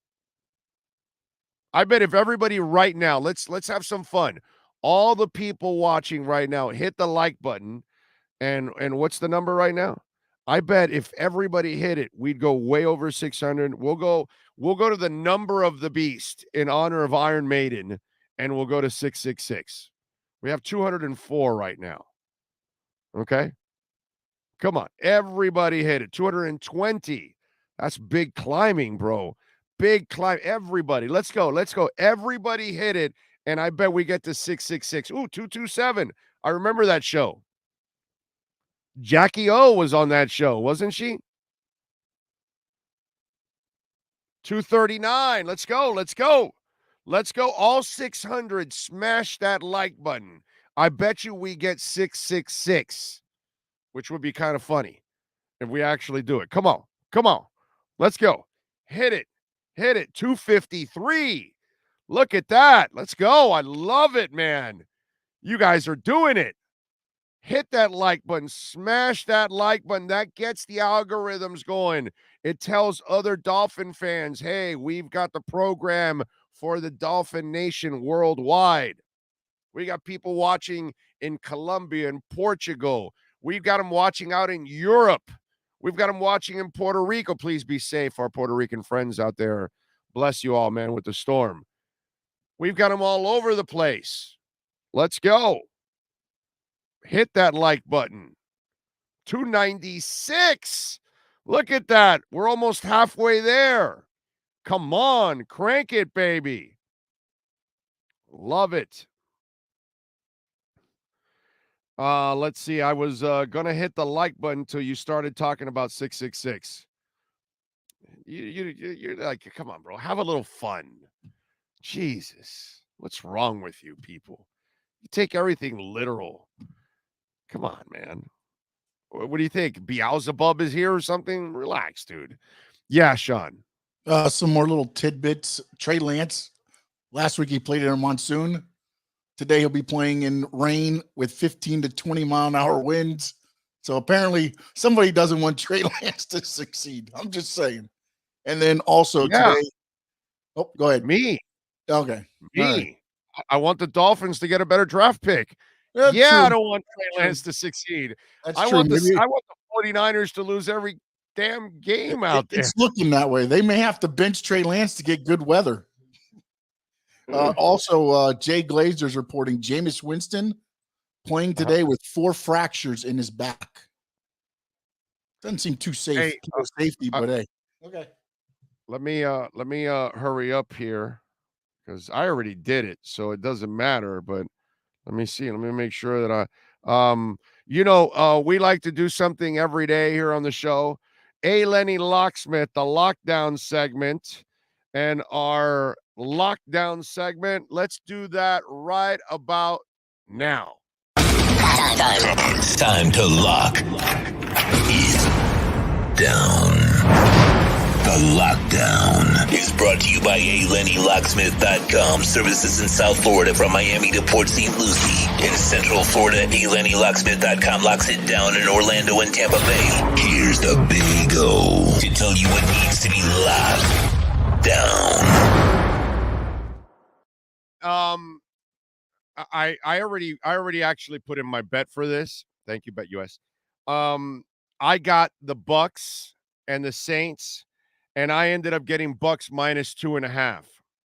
I bet if everybody right now, let's have some fun. All the people watching right now, hit the like button. And what's the number right now? I bet if everybody hit it, we'd go way over 600. We'll go to the number of the beast in honor of Iron Maiden, and we'll go to 666. We have 204 right now. Okay? Come on. Everybody hit it. 220. That's big climbing, bro. Big climb. Everybody. Let's go. Everybody hit it, and I bet we get to 666. Ooh, 227. I remember that show. Jackie O was on that show, wasn't she? 239. Let's go. All 600. Smash that like button. I bet you we get 666, which would be kind of funny if we actually do it. Come on. Let's go. Hit it. 253. Look at that. Let's go. I love it, man. You guys are doing it. Hit that like button. Smash that like button. That gets the algorithms going. It tells other Dolphin fans, hey, we've got the program for the Dolphin Nation worldwide. We got people watching in Colombia and Portugal. We've got them watching out in Europe. We've got them watching in Puerto Rico. Please be safe, our Puerto Rican friends out there. Bless you all, man, with the storm. We've got them all over the place. Let's go. Hit that like button. 296. Look at that. We're almost halfway there. Come on. Crank it, baby. Love it. Let's see. I was going to hit the like button until you started talking about 666. You're like, come on, bro. Have a little fun. Jesus. What's wrong with you people? You take everything literal. Come on, man. What do you think? Beelzebub is here or something? Relax, dude. Yeah, Sean. Some more little tidbits. Trey Lance. Last week he played in a monsoon. Today he'll be playing in rain with 15 to 20 mile an hour winds. So apparently somebody doesn't want Trey Lance to succeed. I'm just saying. And then also today. Oh, go ahead. Me. Okay. Me. Right. I want the Dolphins to get a better draft pick. That's true. I don't want Trey Lance to succeed. That's I true. want the 49ers to lose every damn game out there. It's looking that way. They may have to bench Trey Lance to get good weather. Also, Jay Glazer's reporting Jameis Winston playing today with 4 fractures in his back. Doesn't seem too safe. Hey, Safety, but hey. Okay. Let me hurry up here because I already did it, so it doesn't matter. But let me see. Let me make sure that we like to do something every day here on the show. A. Lenny Locksmith, the lockdown segment, and our lockdown segment. Let's do that right about now. Time to lock it down. The Lockdown is brought to you by ALennyLocksmith.com. Services in South Florida from Miami to Port St. Lucie. In Central Florida, ALennyLocksmith.com locks it down in Orlando and Tampa Bay. Here's the Big O to tell you what needs to be locked down. I already actually put in my bet for this. Thank you, BetUS. I got the Bucks and the Saints, and I ended up getting Bucks minus 2.5.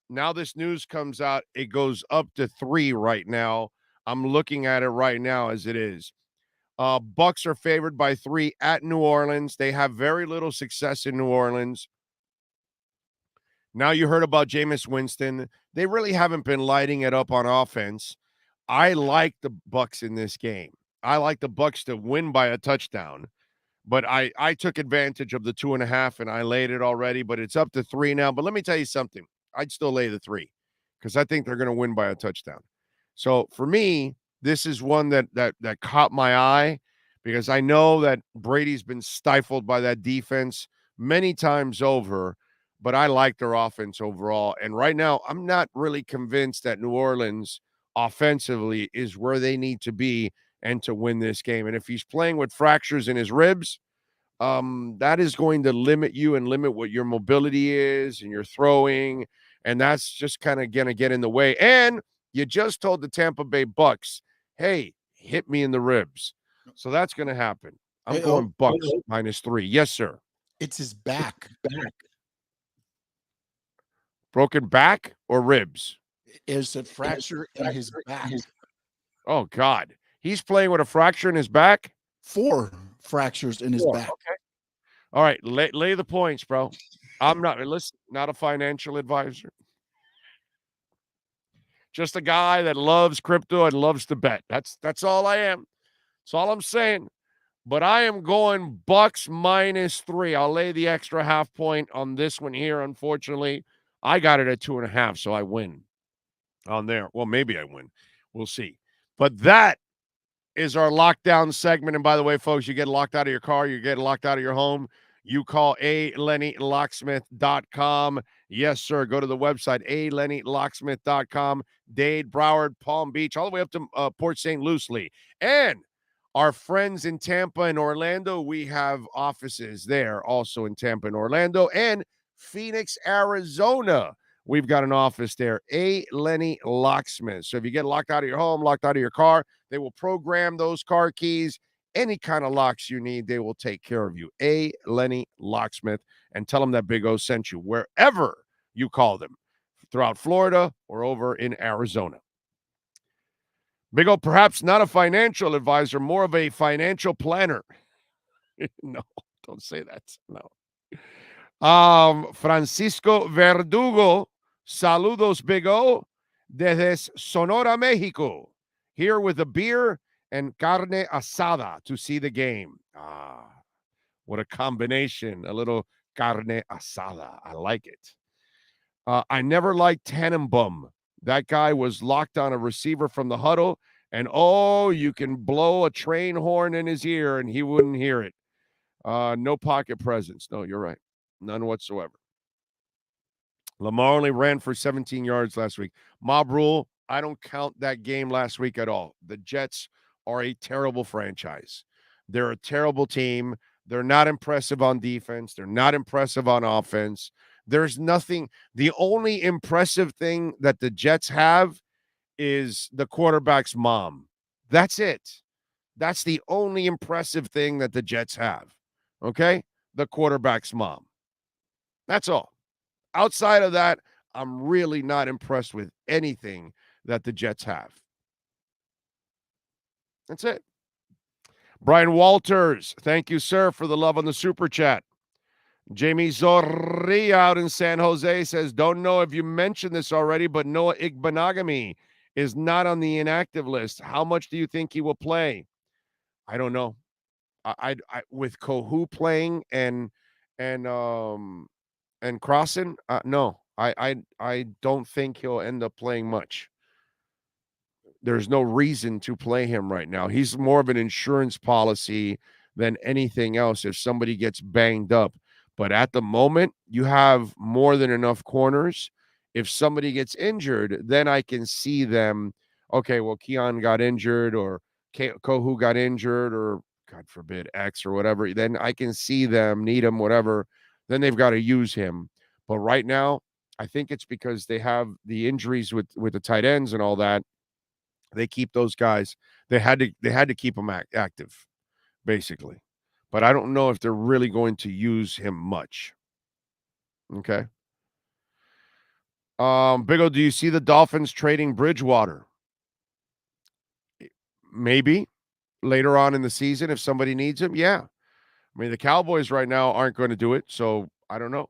Now this news comes out, it goes up to 3 right now. I'm looking at it right now as it is. Bucks are favored by 3 at New Orleans. They have very little success in New Orleans. Now you heard about Jameis Winston. They really haven't been lighting it up on offense. I like the Bucks in this game. I like the Bucks to win by a touchdown. But I took advantage of the 2.5 and I laid it already, but it's up to 3 now. But let me tell you something. I'd still lay the 3 because I think they're going to win by a touchdown. So for me, this is one that caught my eye because I know that Brady's been stifled by that defense many times over, but I like their offense overall. And right now, I'm not really convinced that New Orleans offensively is where they need to be and to win this game. And if he's playing with fractures in his ribs, that is going to limit you and limit what your mobility is and your throwing. And that's just kind of going to get in the way. And you just told the Tampa Bay Bucks, hey, hit me in the ribs. So that's going to happen. I'm going Bucks minus 3. Yes, sir. It's his back. Broken back or ribs? Is a fracture in his back. Oh, God. He's playing with a fracture in his back? 4 fractures in his back. Okay. All right. Lay the points, bro. I'm not a financial advisor. Just a guy that loves crypto and loves to bet. That's all I am. That's all I'm saying. But I am going Bucks minus 3. I'll lay the extra half point on this one here. Unfortunately, I got it at 2.5, so I win on there. Well, maybe I win. We'll see. But that is our lockdown segment. And by the way, folks, you get locked out of your car, you get locked out of your home, you call ALennyLocksmith.com. Yes, sir. Go to the website, ALennyLocksmith.com. Dade, Broward, Palm Beach, all the way up to Port St. Lucie. And our friends in Tampa and Orlando, we have offices there also in Tampa and Orlando. And Phoenix, Arizona, we've got an office there, A. Lenny Locksmith. So if you get locked out of your home, locked out of your car, they will program those car keys. Any kind of locks you need, they will take care of you. A. Lenny Locksmith. And tell them that Big O sent you wherever you call them, throughout Florida or over in Arizona. Big O, perhaps not a financial advisor, more of a financial planner. No, don't say that. No. Francisco Verdugo, saludos, Big O, desde Sonora, Mexico, here with a beer and carne asada to see the game. What a combination. A little carne asada. I like it. I never liked Tannenbaum. That guy was locked on a receiver from the huddle, and you can blow a train horn in his ear and he wouldn't hear it. No pocket presence. No, you're right. None whatsoever. Lamar only ran for 17 yards last week. Mob rule, I don't count that game last week at all. The Jets are a terrible franchise. They're a terrible team. They're not impressive on defense. They're not impressive on offense. There's nothing. The only impressive thing that the Jets have is the quarterback's mom. That's it. That's the only impressive thing that the Jets have. Okay? The quarterback's mom. That's all. Outside of that, I'm really not impressed with anything that the Jets have. That's it. Brian Walters, thank you, sir, for the love on the super chat. Jamie Zorri out in San Jose says, don't know if you mentioned this already, but Noah Igbenogany is not on the inactive list. How much do you think he will play? I don't know. I with Kohu playing and Crossan, no. I don't think he'll end up playing much. There's no reason to play him right now. He's more of an insurance policy than anything else if somebody gets banged up. But at the moment, you have more than enough corners. If somebody gets injured, then I can see them, okay, well, Keon got injured or Kohu got injured or, God forbid, X or whatever. Then I can see them, need him, whatever. Then they've got to use him. But right now, I think it's because they have the injuries with the tight ends and all that. They keep those guys. They had to keep them active, basically. But I don't know if they're really going to use him much. Okay. Big O, do you see the Dolphins trading Bridgewater? Maybe later on in the season if somebody needs him. Yeah. I mean, the Cowboys right now aren't going to do it, so I don't know.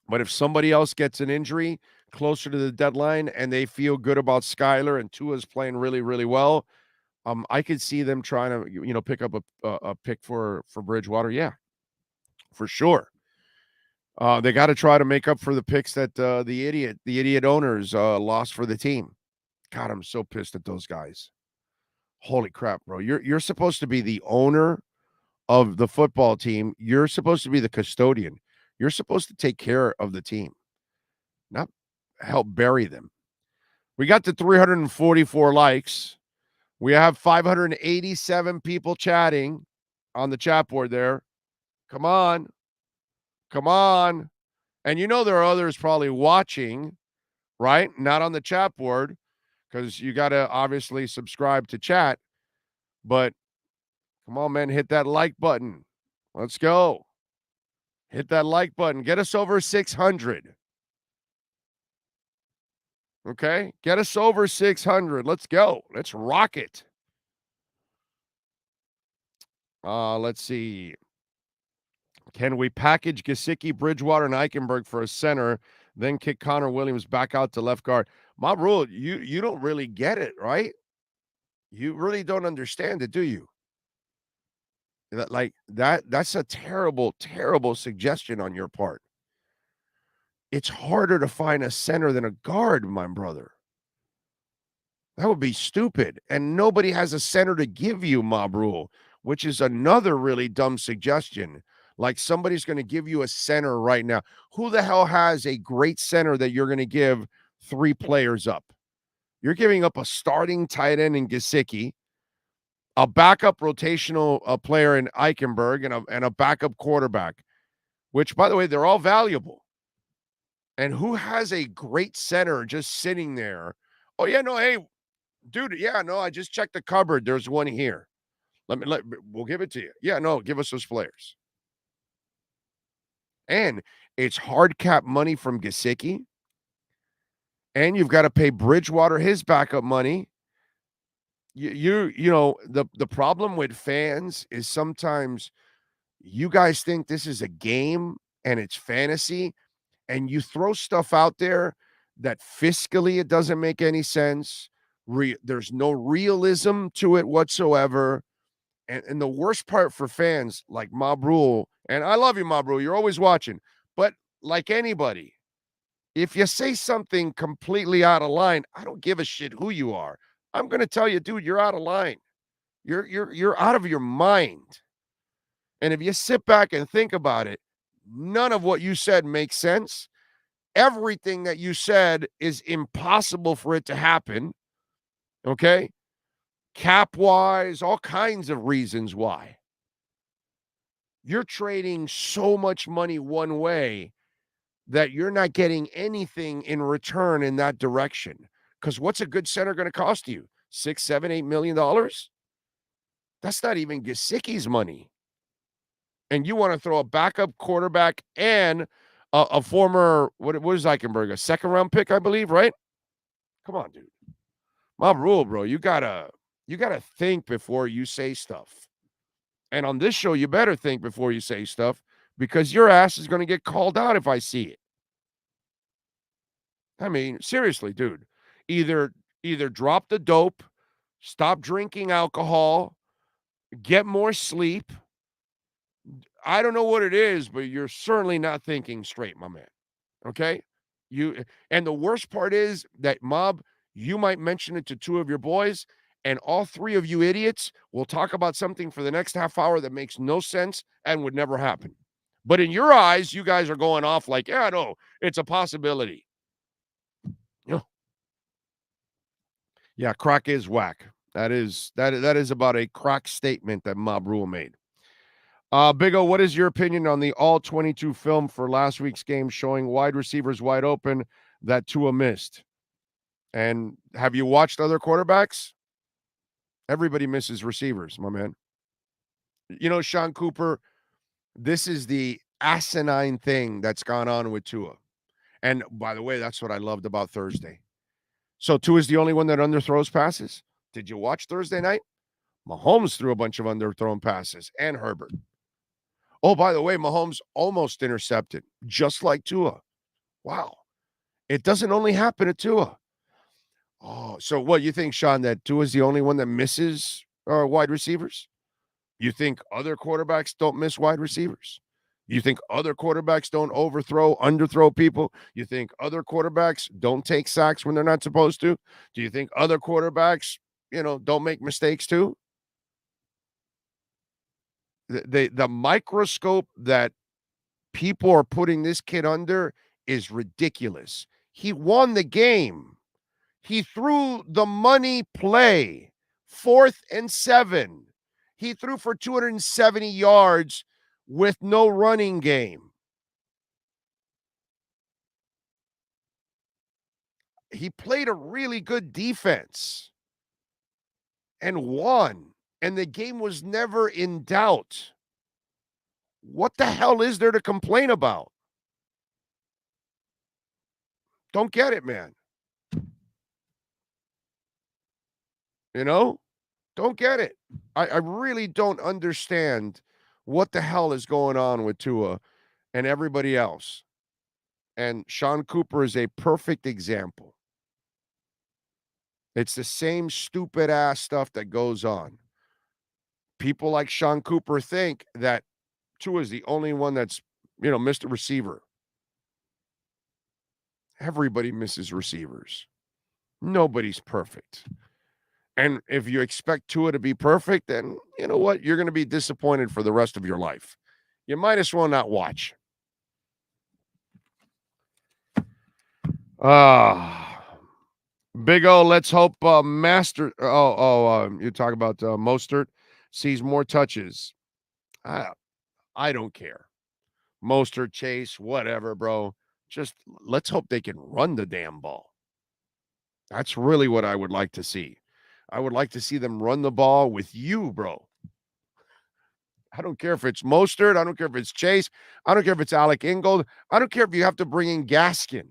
But if somebody else gets an injury closer to the deadline and they feel good about Skyler and Tua's playing really, really well, I could see them trying to, pick up a pick for Bridgewater. Yeah, for sure. They got to try to make up for the picks that the idiot owners lost for the team. God, I'm so pissed at those guys. Holy crap, bro. You're supposed to be the owner of the football team. You're supposed to be the custodian. You're supposed to take care of the team, not help bury them. We got to 344 likes. We have 587 people chatting on the chat board there. Come on. Come on. And there are others probably watching, right? Not on the chat board because you got to obviously subscribe to chat. But come on, man, hit that like button. Let's go. Hit that like button. Get us over 600. Okay? Get us over 600. Let's go. Let's rock it. Let's see. Can we package Gesicki, Bridgewater, and Eichenberg for a center, then kick Connor Williams back out to left guard? My rule, you don't really get it, right? You really don't understand it, do you? That's a terrible, terrible suggestion on your part. It's harder to find a center than a guard, my brother. That would be stupid. And nobody has a center to give you, Mob Rule, which is another really dumb suggestion. Like somebody's going to give you a center right now. Who the hell has a great center that you're going to give 3 players up? You're giving up a starting tight end in Gesicki, a backup rotational player in Eichenberg, and a backup quarterback, which, by the way, they're all valuable. And who has a great center just sitting there? Oh, yeah, no, hey, dude, yeah, no, I just checked the cupboard. There's one here. We'll give it to you. Yeah, no, give us those players. And it's hard cap money from Gesicki. And you've got to pay Bridgewater his backup money. The problem with fans is sometimes you guys think this is a game and it's fantasy, and you throw stuff out there that fiscally it doesn't make any sense. There's no realism to it whatsoever, And the worst part for fans like Mob Rule, and I love you, Mob Rule, you're always watching, but like anybody, if you say something completely out of line, I don't give a shit who you are. I'm going to tell you, dude, you're out of line. You're out of your mind. And if you sit back and think about it, none of what you said makes sense. Everything that you said is impossible for it to happen. Okay? Cap-wise, all kinds of reasons why. You're trading so much money one way that you're not getting anything in return in that direction. Because what's a good center going to cost you? $6, $7, $8 million? That's not even Gesicki's money. And you want to throw a backup quarterback and a former, what is Eichenberg? A second-round pick, I believe, right? Come on, dude. Mob Rule, bro. You gotta think before you say stuff. And on this show, you better think before you say stuff, because your ass is going to get called out if I see it. I mean, seriously, dude. Either drop the dope, stop drinking alcohol, get more sleep. I don't know what it is, but you're certainly not thinking straight, my man. Okay? And the worst part is that, Mob, you might mention it to two of your boys, and all three of you idiots will talk about something for the next half hour that makes no sense and would never happen. But in your eyes, you guys are going off like, yeah, no, it's a possibility. Yeah, crack is whack. That is about a crack statement that Mob Rule made. Big O, what is your opinion on the all-22 film for last week's game showing wide receivers wide open that Tua missed? And have you watched other quarterbacks? Everybody misses receivers, my man. You know, Sean Cooper, this is the asinine thing that's gone on with Tua. And by the way, that's what I loved about Thursday. So Tua is the only one that underthrows passes. Did you watch Thursday night? Mahomes threw a bunch of underthrown passes, and Herbert. Oh, by the way, Mahomes almost intercepted, just like Tua. Wow. It doesn't only happen at Tua. Oh, so what, you think, Sean, that Tua is the only one that misses wide receivers? You think other quarterbacks don't miss wide receivers? You think other quarterbacks don't underthrow people? You think other quarterbacks don't take sacks when they're not supposed to? Do you think other quarterbacks, don't make mistakes too? The microscope that people are putting this kid under is ridiculous. He won the game. He threw the money play, 4th and 7. He threw for 270 yards with no running game. He played a really good defense and won, and the game was never in doubt. What the hell is there to complain about? Don't get it, man. Don't get it. I really don't understand what the hell is going on with Tua and everybody else. And Sean Cooper is a perfect example. It's the same stupid ass stuff that goes on. People like Sean Cooper think that Tua is the only one that's, missed a receiver. Everybody misses receivers. Nobody's perfect. And if you expect Tua to be perfect, then you know what? You're going to be disappointed for the rest of your life. You might as well not watch. Big O, let's hope you talk about Mostert sees more touches. I don't care. Mostert, Chase, whatever, bro. Just let's hope they can run the damn ball. That's really what I would like to see. I would like to see them run the ball with you, bro. I don't care if it's Mostert. I don't care if it's Chase. I don't care if it's Alec Ingold. I don't care if you have to bring in Gaskin.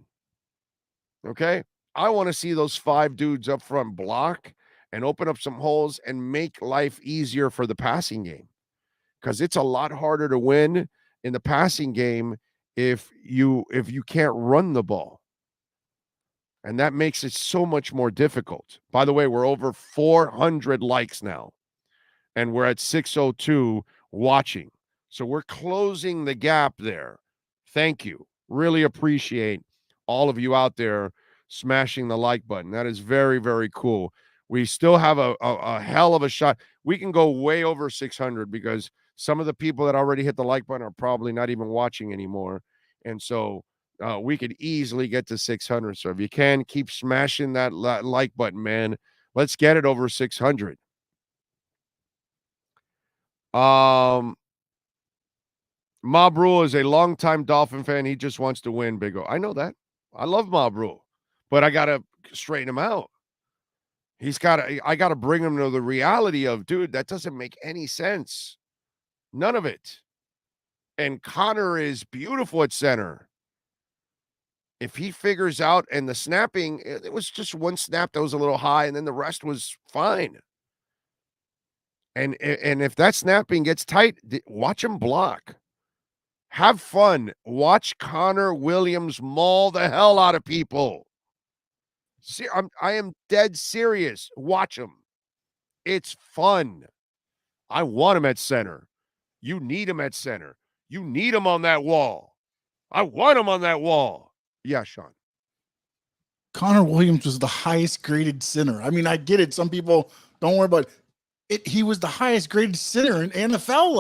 Okay? I want to see those 5 dudes up front block and open up some holes and make life easier for the passing game. Because it's a lot harder to win in the passing game if you can't run the ball. And that makes it so much more difficult. By the way, we're over 400 likes now. and we're at 602 watching. So we're closing the gap there. Thank you. Really appreciate all of you out there smashing the like button. That is very, very cool. We still have a hell of a shot. We can go way over 600 because some of the people that already hit the like button are probably not even watching anymore. And so we could easily get to 600. So if you can, keep smashing that like button, man. Let's get it over 600. Ma Brule is a longtime Dolphin fan. He just wants to win, Big O. I know that. I love Ma Brule, but I got to straighten him out. I got to bring him to the reality of, dude, that doesn't make any sense. None of it. And Connor is beautiful at center. If he figures out, and the snapping, it was just one snap that was a little high, and then the rest was fine. And if that snapping gets tight, watch him block. Have fun. Watch Connor Williams maul the hell out of people. See, I am dead serious. Watch him. It's fun. I want him at center. You need him at center. You need him on that wall. I want him on that wall. Yeah, Sean. Connor Williams was the highest graded center. I mean, I get it. Some people don't worry about it. He was the highest graded center in NFL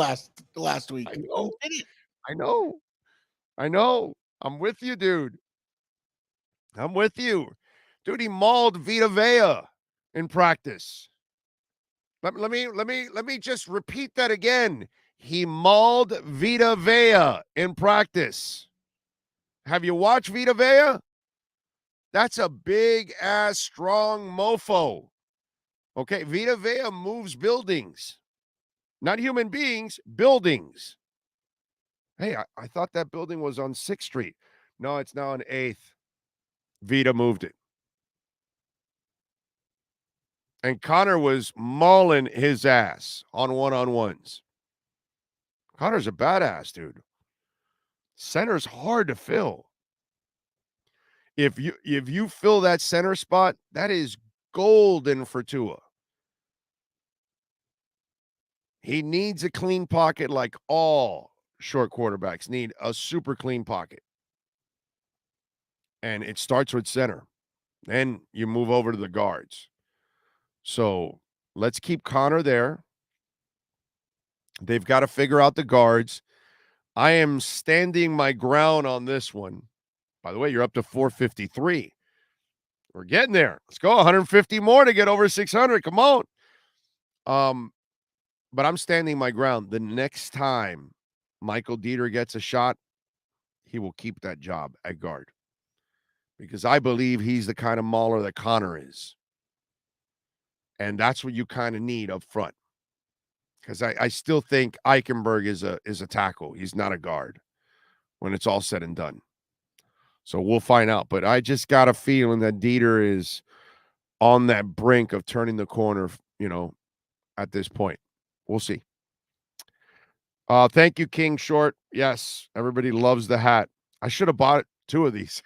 last week. I know. I'm with you, dude. I'm with you. Dude, he mauled Vita Vea in practice. Let me just repeat that again. He mauled Vita Vea in practice. Have you watched Vita Vea? That's a big ass strong mofo. Okay, Vita Vea moves buildings. Not human beings, buildings. Hey, I thought that building was on 6th Street. No, it's now on 8th. Vita moved it. And Connor was mauling his ass on one-on-ones. Connor's a badass, dude. Center's hard to fill. If you fill that center spot, that is golden for Tua. He needs a clean pocket like all short quarterbacks need a super clean pocket. And it starts with center. Then you move over to the guards. So let's keep Connor there. They've got to figure out the guards. I am standing my ground on this one. By the way, you're up to 453. We're getting there. Let's go. 150 more to get over 600. Come on. But I'm standing my ground. The next time Michael Dieter gets a shot, he will keep that job at guard. Because I believe he's the kind of mauler that Connor is. And that's what you kind of need up front. Because I still think Eichenberg is a tackle. He's not a guard when it's all said and done. So we'll find out. But I just got a feeling that Dieter is on that brink of turning the corner, at this point. We'll see. Thank you, King Short. Yes, everybody loves the hat. I should have bought 2 of these.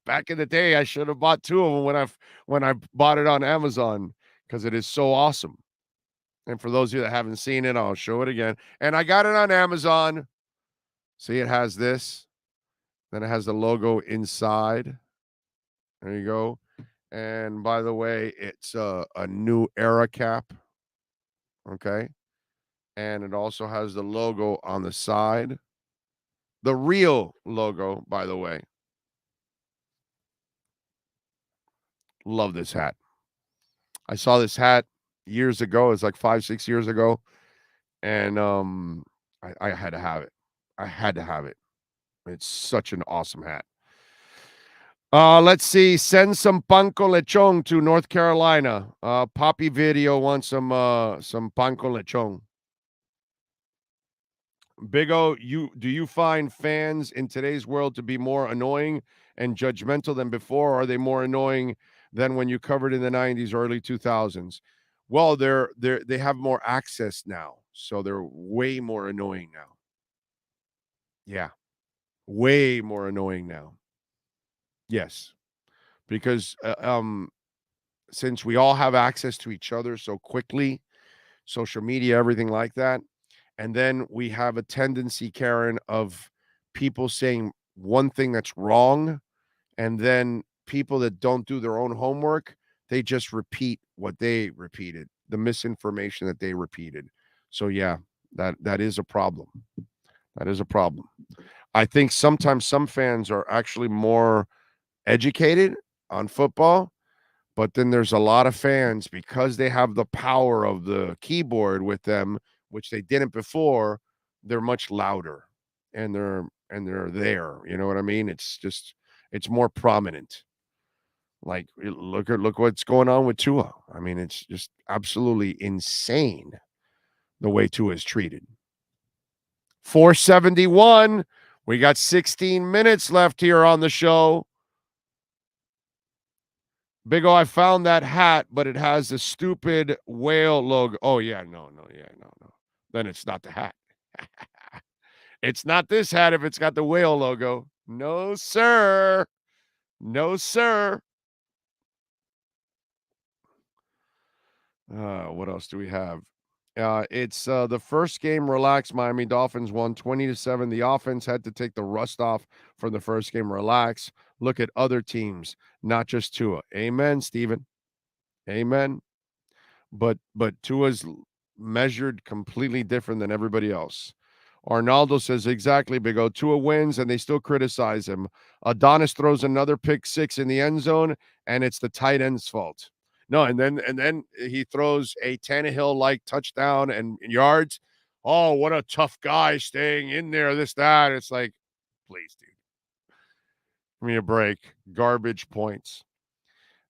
Back in the day, I should have bought 2 of them when I bought it on Amazon because it is so awesome. And for those of you that haven't seen it, I'll show it again. And I got it on Amazon. See, it has this. Then it has the logo inside. There you go. And by the way, it's a new era cap. Okay. And it also has the logo on the side. The real logo, by the way. Love this hat. I saw this hat years ago. It's like 5-6 years ago. And I had to have it. I had to have it. It's such an awesome hat. Let's see. Send some panko lechon to North Carolina. Poppy Video wants some panko lechon. Big O, do you find fans in today's world to be more annoying and judgmental than before? Or are they more annoying than when you covered in the 90s, early 2000s? Well, they have more access now, so they're way more annoying now. Yeah, way more annoying now. Yes, because since we all have access to each other so quickly, social media, everything like that. And then we have a tendency, Karen, of people saying one thing that's wrong, and then people that don't do their own homework, they just repeat what they repeated, the misinformation that they repeated. So yeah, that is a problem. That is a problem. I think sometimes some fans are actually more educated on football, but then there's a lot of fans, because they have the power of the keyboard with them, which they didn't before, they're much louder and they're there. You know what I mean? It's more prominent. Like, look what's going on with Tua. I mean, it's just absolutely insane the way Tua is treated. 471. We got 16 minutes left here on the show. Big O, I found that hat, but it has the stupid whale logo. Oh, yeah, no. Then it's not the hat. It's not this hat if it's got the whale logo. No, sir. No, sir. What else do we have? It's the first game relaxed. Miami Dolphins won 20-7. The offense had to take the rust off from the first game. Relax. Look at other teams, not just Tua. Amen, Stephen. Amen. But Tua's measured completely different than everybody else. Arnaldo says, exactly, Big O. Tua wins, and they still criticize him. Adonis throws another pick six in the end zone, and it's the tight end's fault. No, and then he throws a Tannehill-like touchdown and yards. Oh, what a tough guy staying in there, this, that. It's like, please, dude. Give me a break. Garbage points.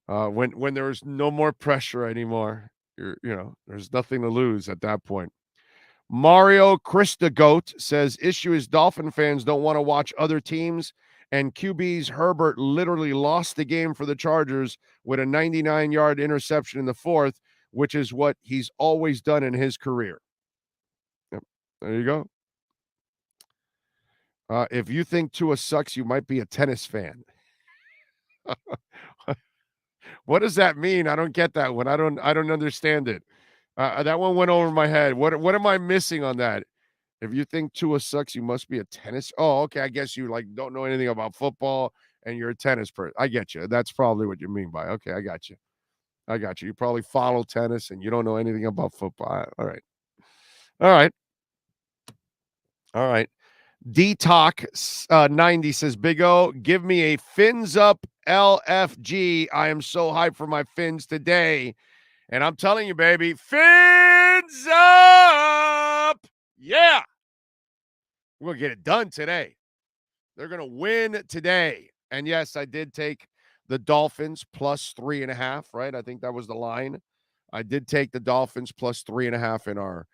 When there's no more pressure anymore, there's nothing to lose at that point. Mario Christagoat says, issue is Dolphin fans don't want to watch other teams, and QB's Herbert literally lost the game for the Chargers with a 99-yard interception in the fourth, which is what he's always done in his career. Yep. There you go. If you think Tua sucks, you might be a tennis fan. What does that mean? I don't get that one. I don't understand it. That one went over my head. What am I missing on that? If you think Tua sucks, you must be a tennis. Oh, okay. I guess you don't know anything about football and you're a tennis person. I get you. That's probably what you mean by, okay, I got you. You probably follow tennis and you don't know anything about football. All right. Dtalk 90 says, Big O, give me a fins up LFG. I am so hyped for my fins today. And I'm telling you, baby, fins up. Yeah. We're going to get it done today. They're going to win today. And yes, I did take the Dolphins plus 3.5, right? I think that was the line. I did take the Dolphins plus 3.5 in our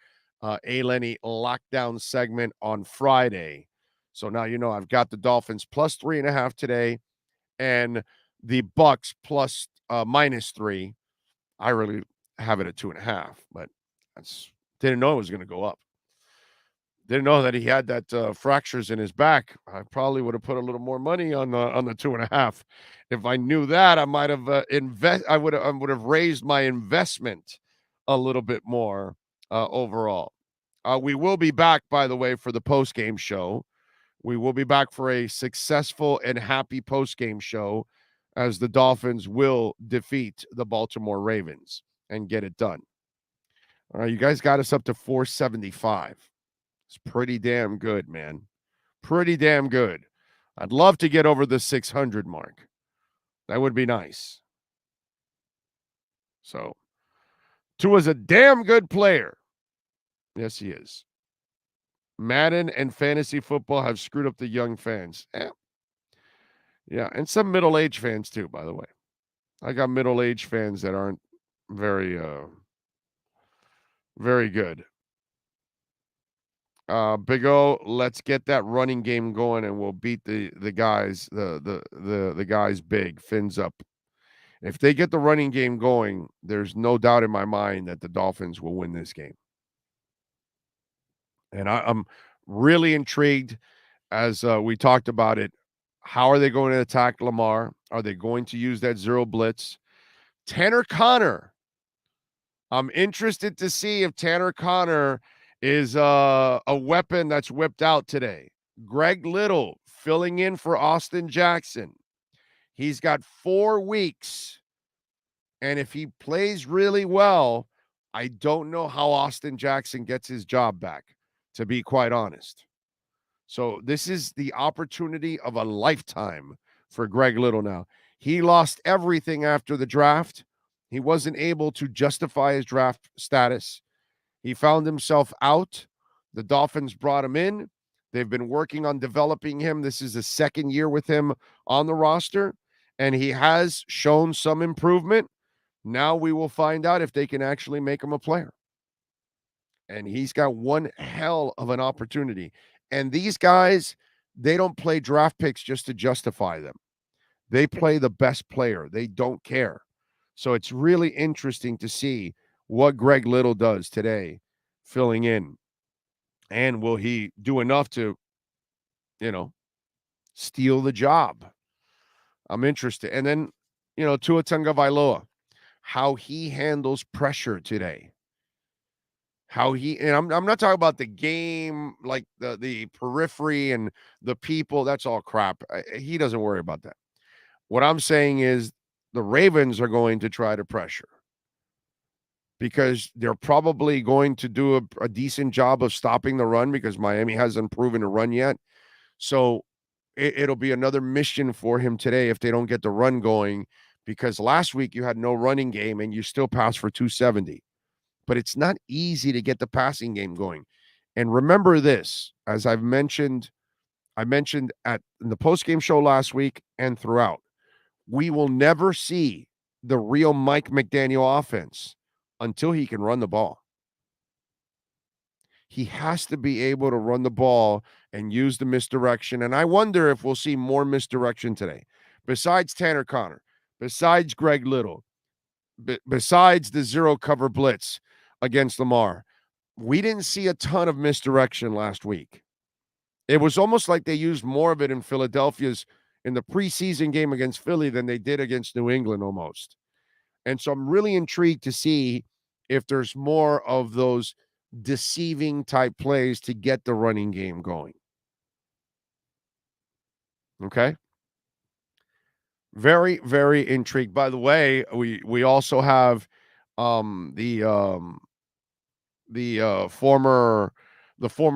A-Lenny lockdown segment on Friday. So now I've got the Dolphins plus 3.5 today and the Bucks plus -3. I really have it at 2.5, but didn't know it was going to go up. Didn't know that he had that fractures in his back. I probably would have put a little more money on the 2.5. If I knew that, I might have I would have raised my investment a little bit more overall. We will be back, by the way, for the post-game show. We will be back for a successful and happy post-game show as the Dolphins will defeat the Baltimore Ravens and get it done. All right, you guys got us up to 475. It's pretty damn good, man. Pretty damn good. I'd love to get over the 600 mark. That would be nice. So, Tua's a damn good player. Yes, he is. Madden and fantasy football have screwed up the young fans. Yeah, and some middle-aged fans too, by the way. I got middle-aged fans that aren't very, very good. Big O, let's get that running game going, and we'll beat the guys, the guys big, fins up. If they get the running game going, there's no doubt in my mind that the Dolphins will win this game. And I'm really intrigued, as we talked about it. How are they going to attack Lamar? Are they going to use that zero blitz? Tanner Connor I'm interested to see if Tanner Connor is a weapon that's whipped out today. Greg Little filling in for Austin Jackson. He's got 4 weeks. And if he plays really well, I don't know how Austin Jackson gets his job back, to be quite honest. So this is the opportunity of a lifetime for Greg Little now. He lost everything after the draft. He wasn't able to justify his draft status. He found himself out. The Dolphins brought him in. They've been working on developing him. This is the second year with him on the roster, and he has shown some improvement. Now we will find out if they can actually make him a player. And he's got one hell of an opportunity. And these guys, they don't play draft picks just to justify them. They play the best player. They don't care. So it's really interesting to see what Greg Little does today, filling in. And will he do enough to, steal the job? I'm interested. And then, Tua Tagovailoa, how he handles pressure today. And I'm not talking about the game, like the periphery and the people. That's all crap. He doesn't worry about that. What I'm saying is the Ravens are going to try to pressure because they're probably going to do a decent job of stopping the run because Miami hasn't proven to run yet. So it'll be another mission for him today if they don't get the run going, because last week you had no running game and you still passed for 270. But it's not easy to get the passing game going. And remember this, as I mentioned in the postgame show last week and throughout, we will never see the real Mike McDaniel offense until he can run the ball. He has to be able to run the ball and use the misdirection. And I wonder if we'll see more misdirection today. Besides Tanner Connor, besides Greg Little, besides the zero cover blitz against Lamar, we didn't see a ton of misdirection last week. It was almost like they used more of it in the preseason game against Philly than they did against New England almost. And so I'm really intrigued to see if there's more of those deceiving type plays to get the running game going. Okay. Very, very intrigued. By the way, we also have the former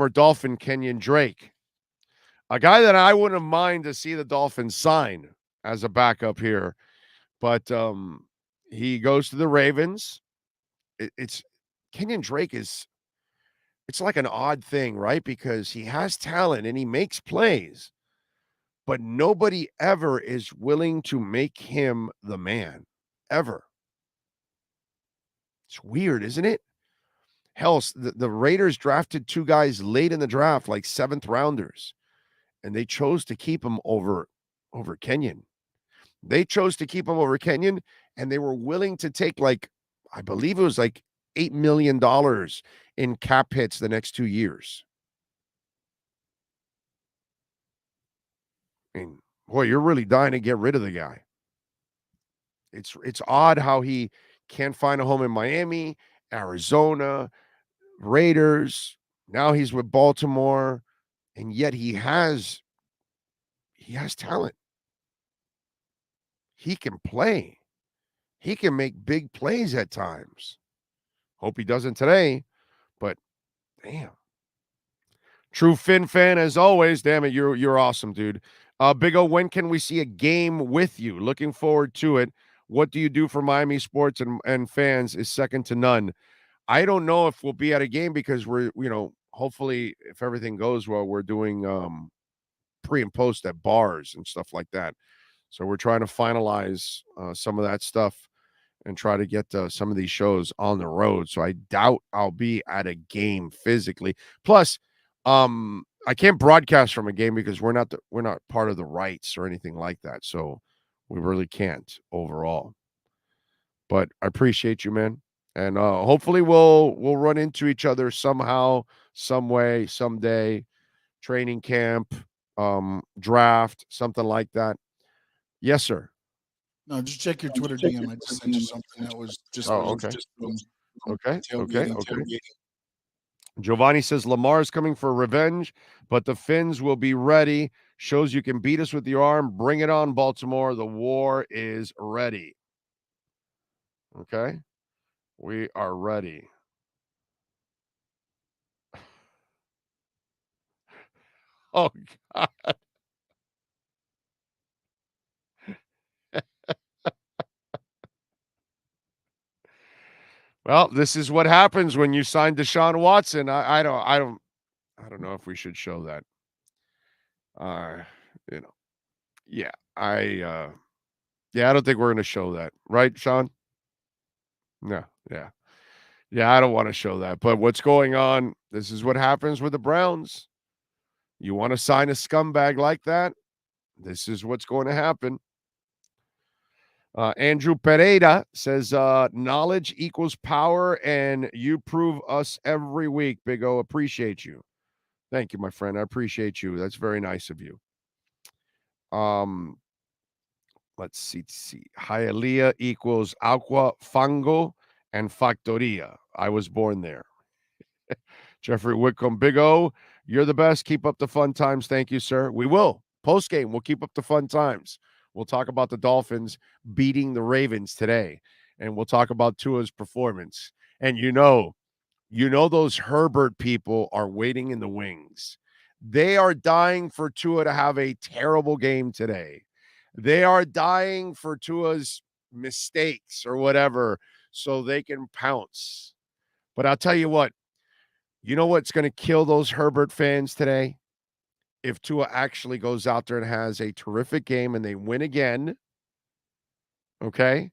Dolphin Kenyon Drake, a guy that I wouldn't mind to see the Dolphins sign as a backup here, but he goes to the Ravens. It's Kenyon Drake it's like an odd thing, right? Because he has talent and he makes plays, but nobody ever is willing to make him the man, ever. It's weird, isn't it? Hell, the Raiders drafted 2 guys late in the draft, like 7th rounders, and they chose to keep him over Kenyon. They chose to keep him over Kenyon, and they were willing to take, like, I believe it was like $8 million in cap hits the next 2 years. I mean, boy, you're really dying to get rid of the guy. It's odd how he can't find a home in Miami, Arizona, Raiders. Now he's with Baltimore, and yet he has talent. He can play. He can make big plays at times. Hope he doesn't today, but damn. True Fin fan as always. Damn it, you're awesome, dude. Big O, when can we see a game with you? Looking forward to it. What do you do for Miami sports and fans is second to none. I don't know if we'll be at a game because we're, hopefully if everything goes well, we're doing pre and post at bars and stuff like that. So we're trying to finalize some of that stuff and try to get some of these shows on the road. So I doubt I'll be at a game physically. Plus, I can't broadcast from a game because we're not part of the rights or anything like that. So we really can't overall. But I appreciate you, man. And hopefully we'll run into each other somehow, some way, someday. Training camp, draft, something like that. Yes, sir. No, just check your Twitter DM. I just sent you something that was just. Oh, okay. Okay. Giovanni says Lamar's coming for revenge, but the Finns will be ready. Shows you can beat us with your arm. Bring it on, Baltimore. The war is ready. Okay. We are ready. Oh, God. Well, this is what happens when you sign Deshaun Watson. I don't know if we should show that. Yeah, I don't think we're going to show that. Right, Sean? No. Yeah. Yeah, I don't want to show that. But what's going on? This is what happens with the Browns. You want to sign a scumbag like that? This is what's going to happen. Andrew Pereira says, knowledge equals power, and you prove us every week. Big O, appreciate you. Thank you, my friend. I appreciate you. That's very nice of you. Let's see. Hialeah equals agua, fango, and factoria. I was born there. Jeffrey Whitcomb, Big O, you're the best. Keep up the fun times. Thank you, sir. We will. Post game, we'll keep up the fun times. We'll talk about the Dolphins beating the Ravens today, and we'll talk about Tua's performance. And you know those Herbert people are waiting in the wings. They are dying for Tua to have a terrible game today. They are dying for Tua's mistakes or whatever so they can pounce. But I'll tell you what, you know what's going to kill those Herbert fans today? If Tua actually goes out there and has a terrific game and they win again, okay?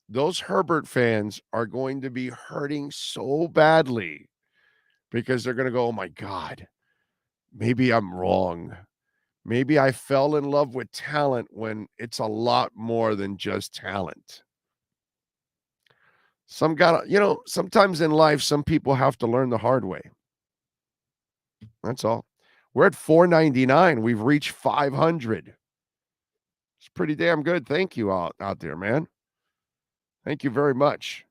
Those Herbert fans are going to be hurting so badly because they're going to go, oh my God, maybe I'm wrong. Maybe I fell in love with talent when it's a lot more than just talent. Sometimes in life, some people have to learn the hard way. That's all. We're at 499. We've reached 500. It's pretty damn good. Thank you out there, man. Thank you very much.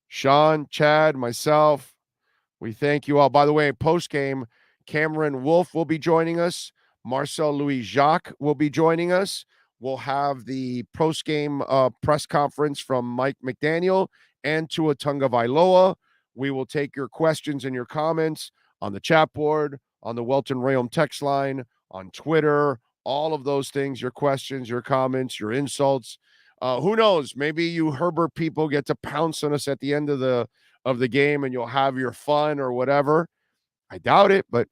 Sean, Chad, myself, we thank you all. By the way, post-game, Cameron Wolf will be joining us. Marcel Louis Jacques will be joining us. We'll have the post-game press conference from Mike McDaniel and Tua Tagovailoa. We will take your questions and your comments on the chat board, on the Welton Rayom text line, on Twitter, all of those things, your questions, your comments, your insults. Who knows? Maybe you Herbert people get to pounce on us at the end of the game and you'll have your fun or whatever. I doubt it, but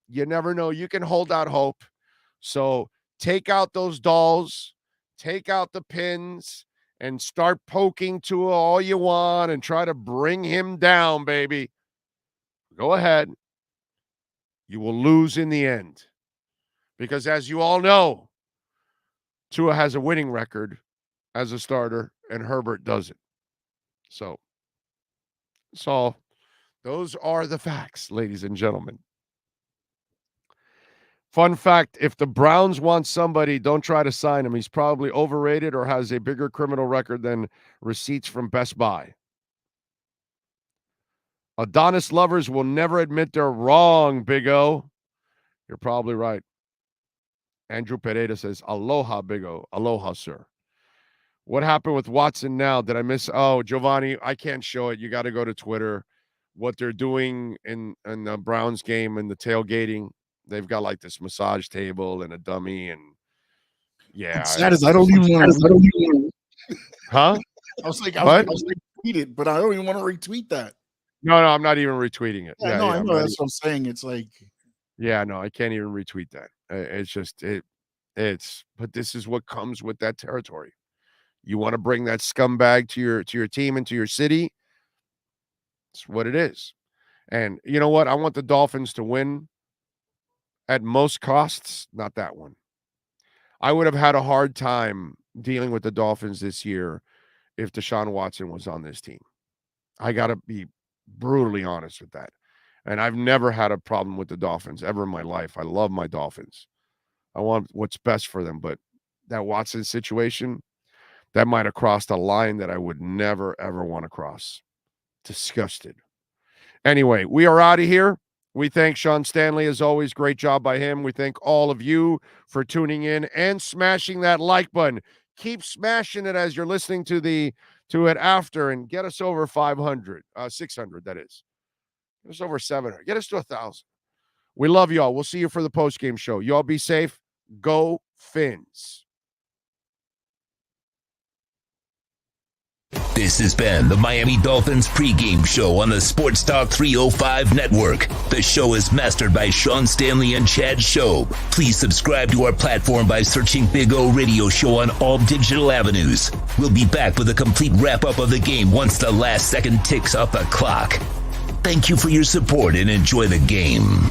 you never know. You can hold out hope. So take out those dolls, take out the pins, and start poking Tua all you want and try to bring him down, baby. Go ahead. You will lose in the end. Because as you all know, Tua has a winning record as a starter, and Herbert doesn't. So those are the facts, ladies and gentlemen. Fun fact, if the Browns want somebody, don't try to sign him. He's probably overrated or has a bigger criminal record than receipts from Best Buy. Adonis lovers will never admit they're wrong, Big O. You're probably right. Andrew Pereira says, aloha, Big O. Aloha, sir. What happened with Watson now? Did I miss? Oh, Giovanni, I can't show it. You got to go to Twitter. What they're doing in the Browns game and the tailgating, they've got like this massage table and a dummy and yeah. Sad as I don't even want to. Huh? I was like, retweet it, but I don't even want to retweet that. No, I'm not even retweeting it. Yeah, I know. That's what I'm saying. It's like, yeah, no, I can't even retweet that. It's just but this is what comes with that territory. You want to bring that scumbag to your team and to your city. It's what it is. And you know what? I want the Dolphins to win at most costs, not that one. I would have had a hard time dealing with the Dolphins this year if Deshaun Watson was on this team. I got to be brutally honest with that. And I've never had a problem with the Dolphins ever in my life. I love my Dolphins. I want what's best for them. But that Watson situation, that might have crossed a line that I would never, ever want to cross. Disgusted. Anyway, we are out of here. We thank Sean Stanley, as always. Great job by him. We thank all of you for tuning in and smashing that like button. Keep smashing it as you're listening to it after, and get us over 500, 600, that is. Get us over 700. Get us to 1,000. We love y'all. We'll see you for the postgame show. Y'all be safe. Go Fins. This has been the Miami Dolphins Pregame Show on the Sports Talk 305 Network. The show is mastered by Sean Stanley and Chad Shobe. Please subscribe to our platform by searching Big O Radio Show on all digital avenues. We'll be back with a complete wrap-up of the game once the last second ticks off the clock. Thank you for your support and enjoy the game.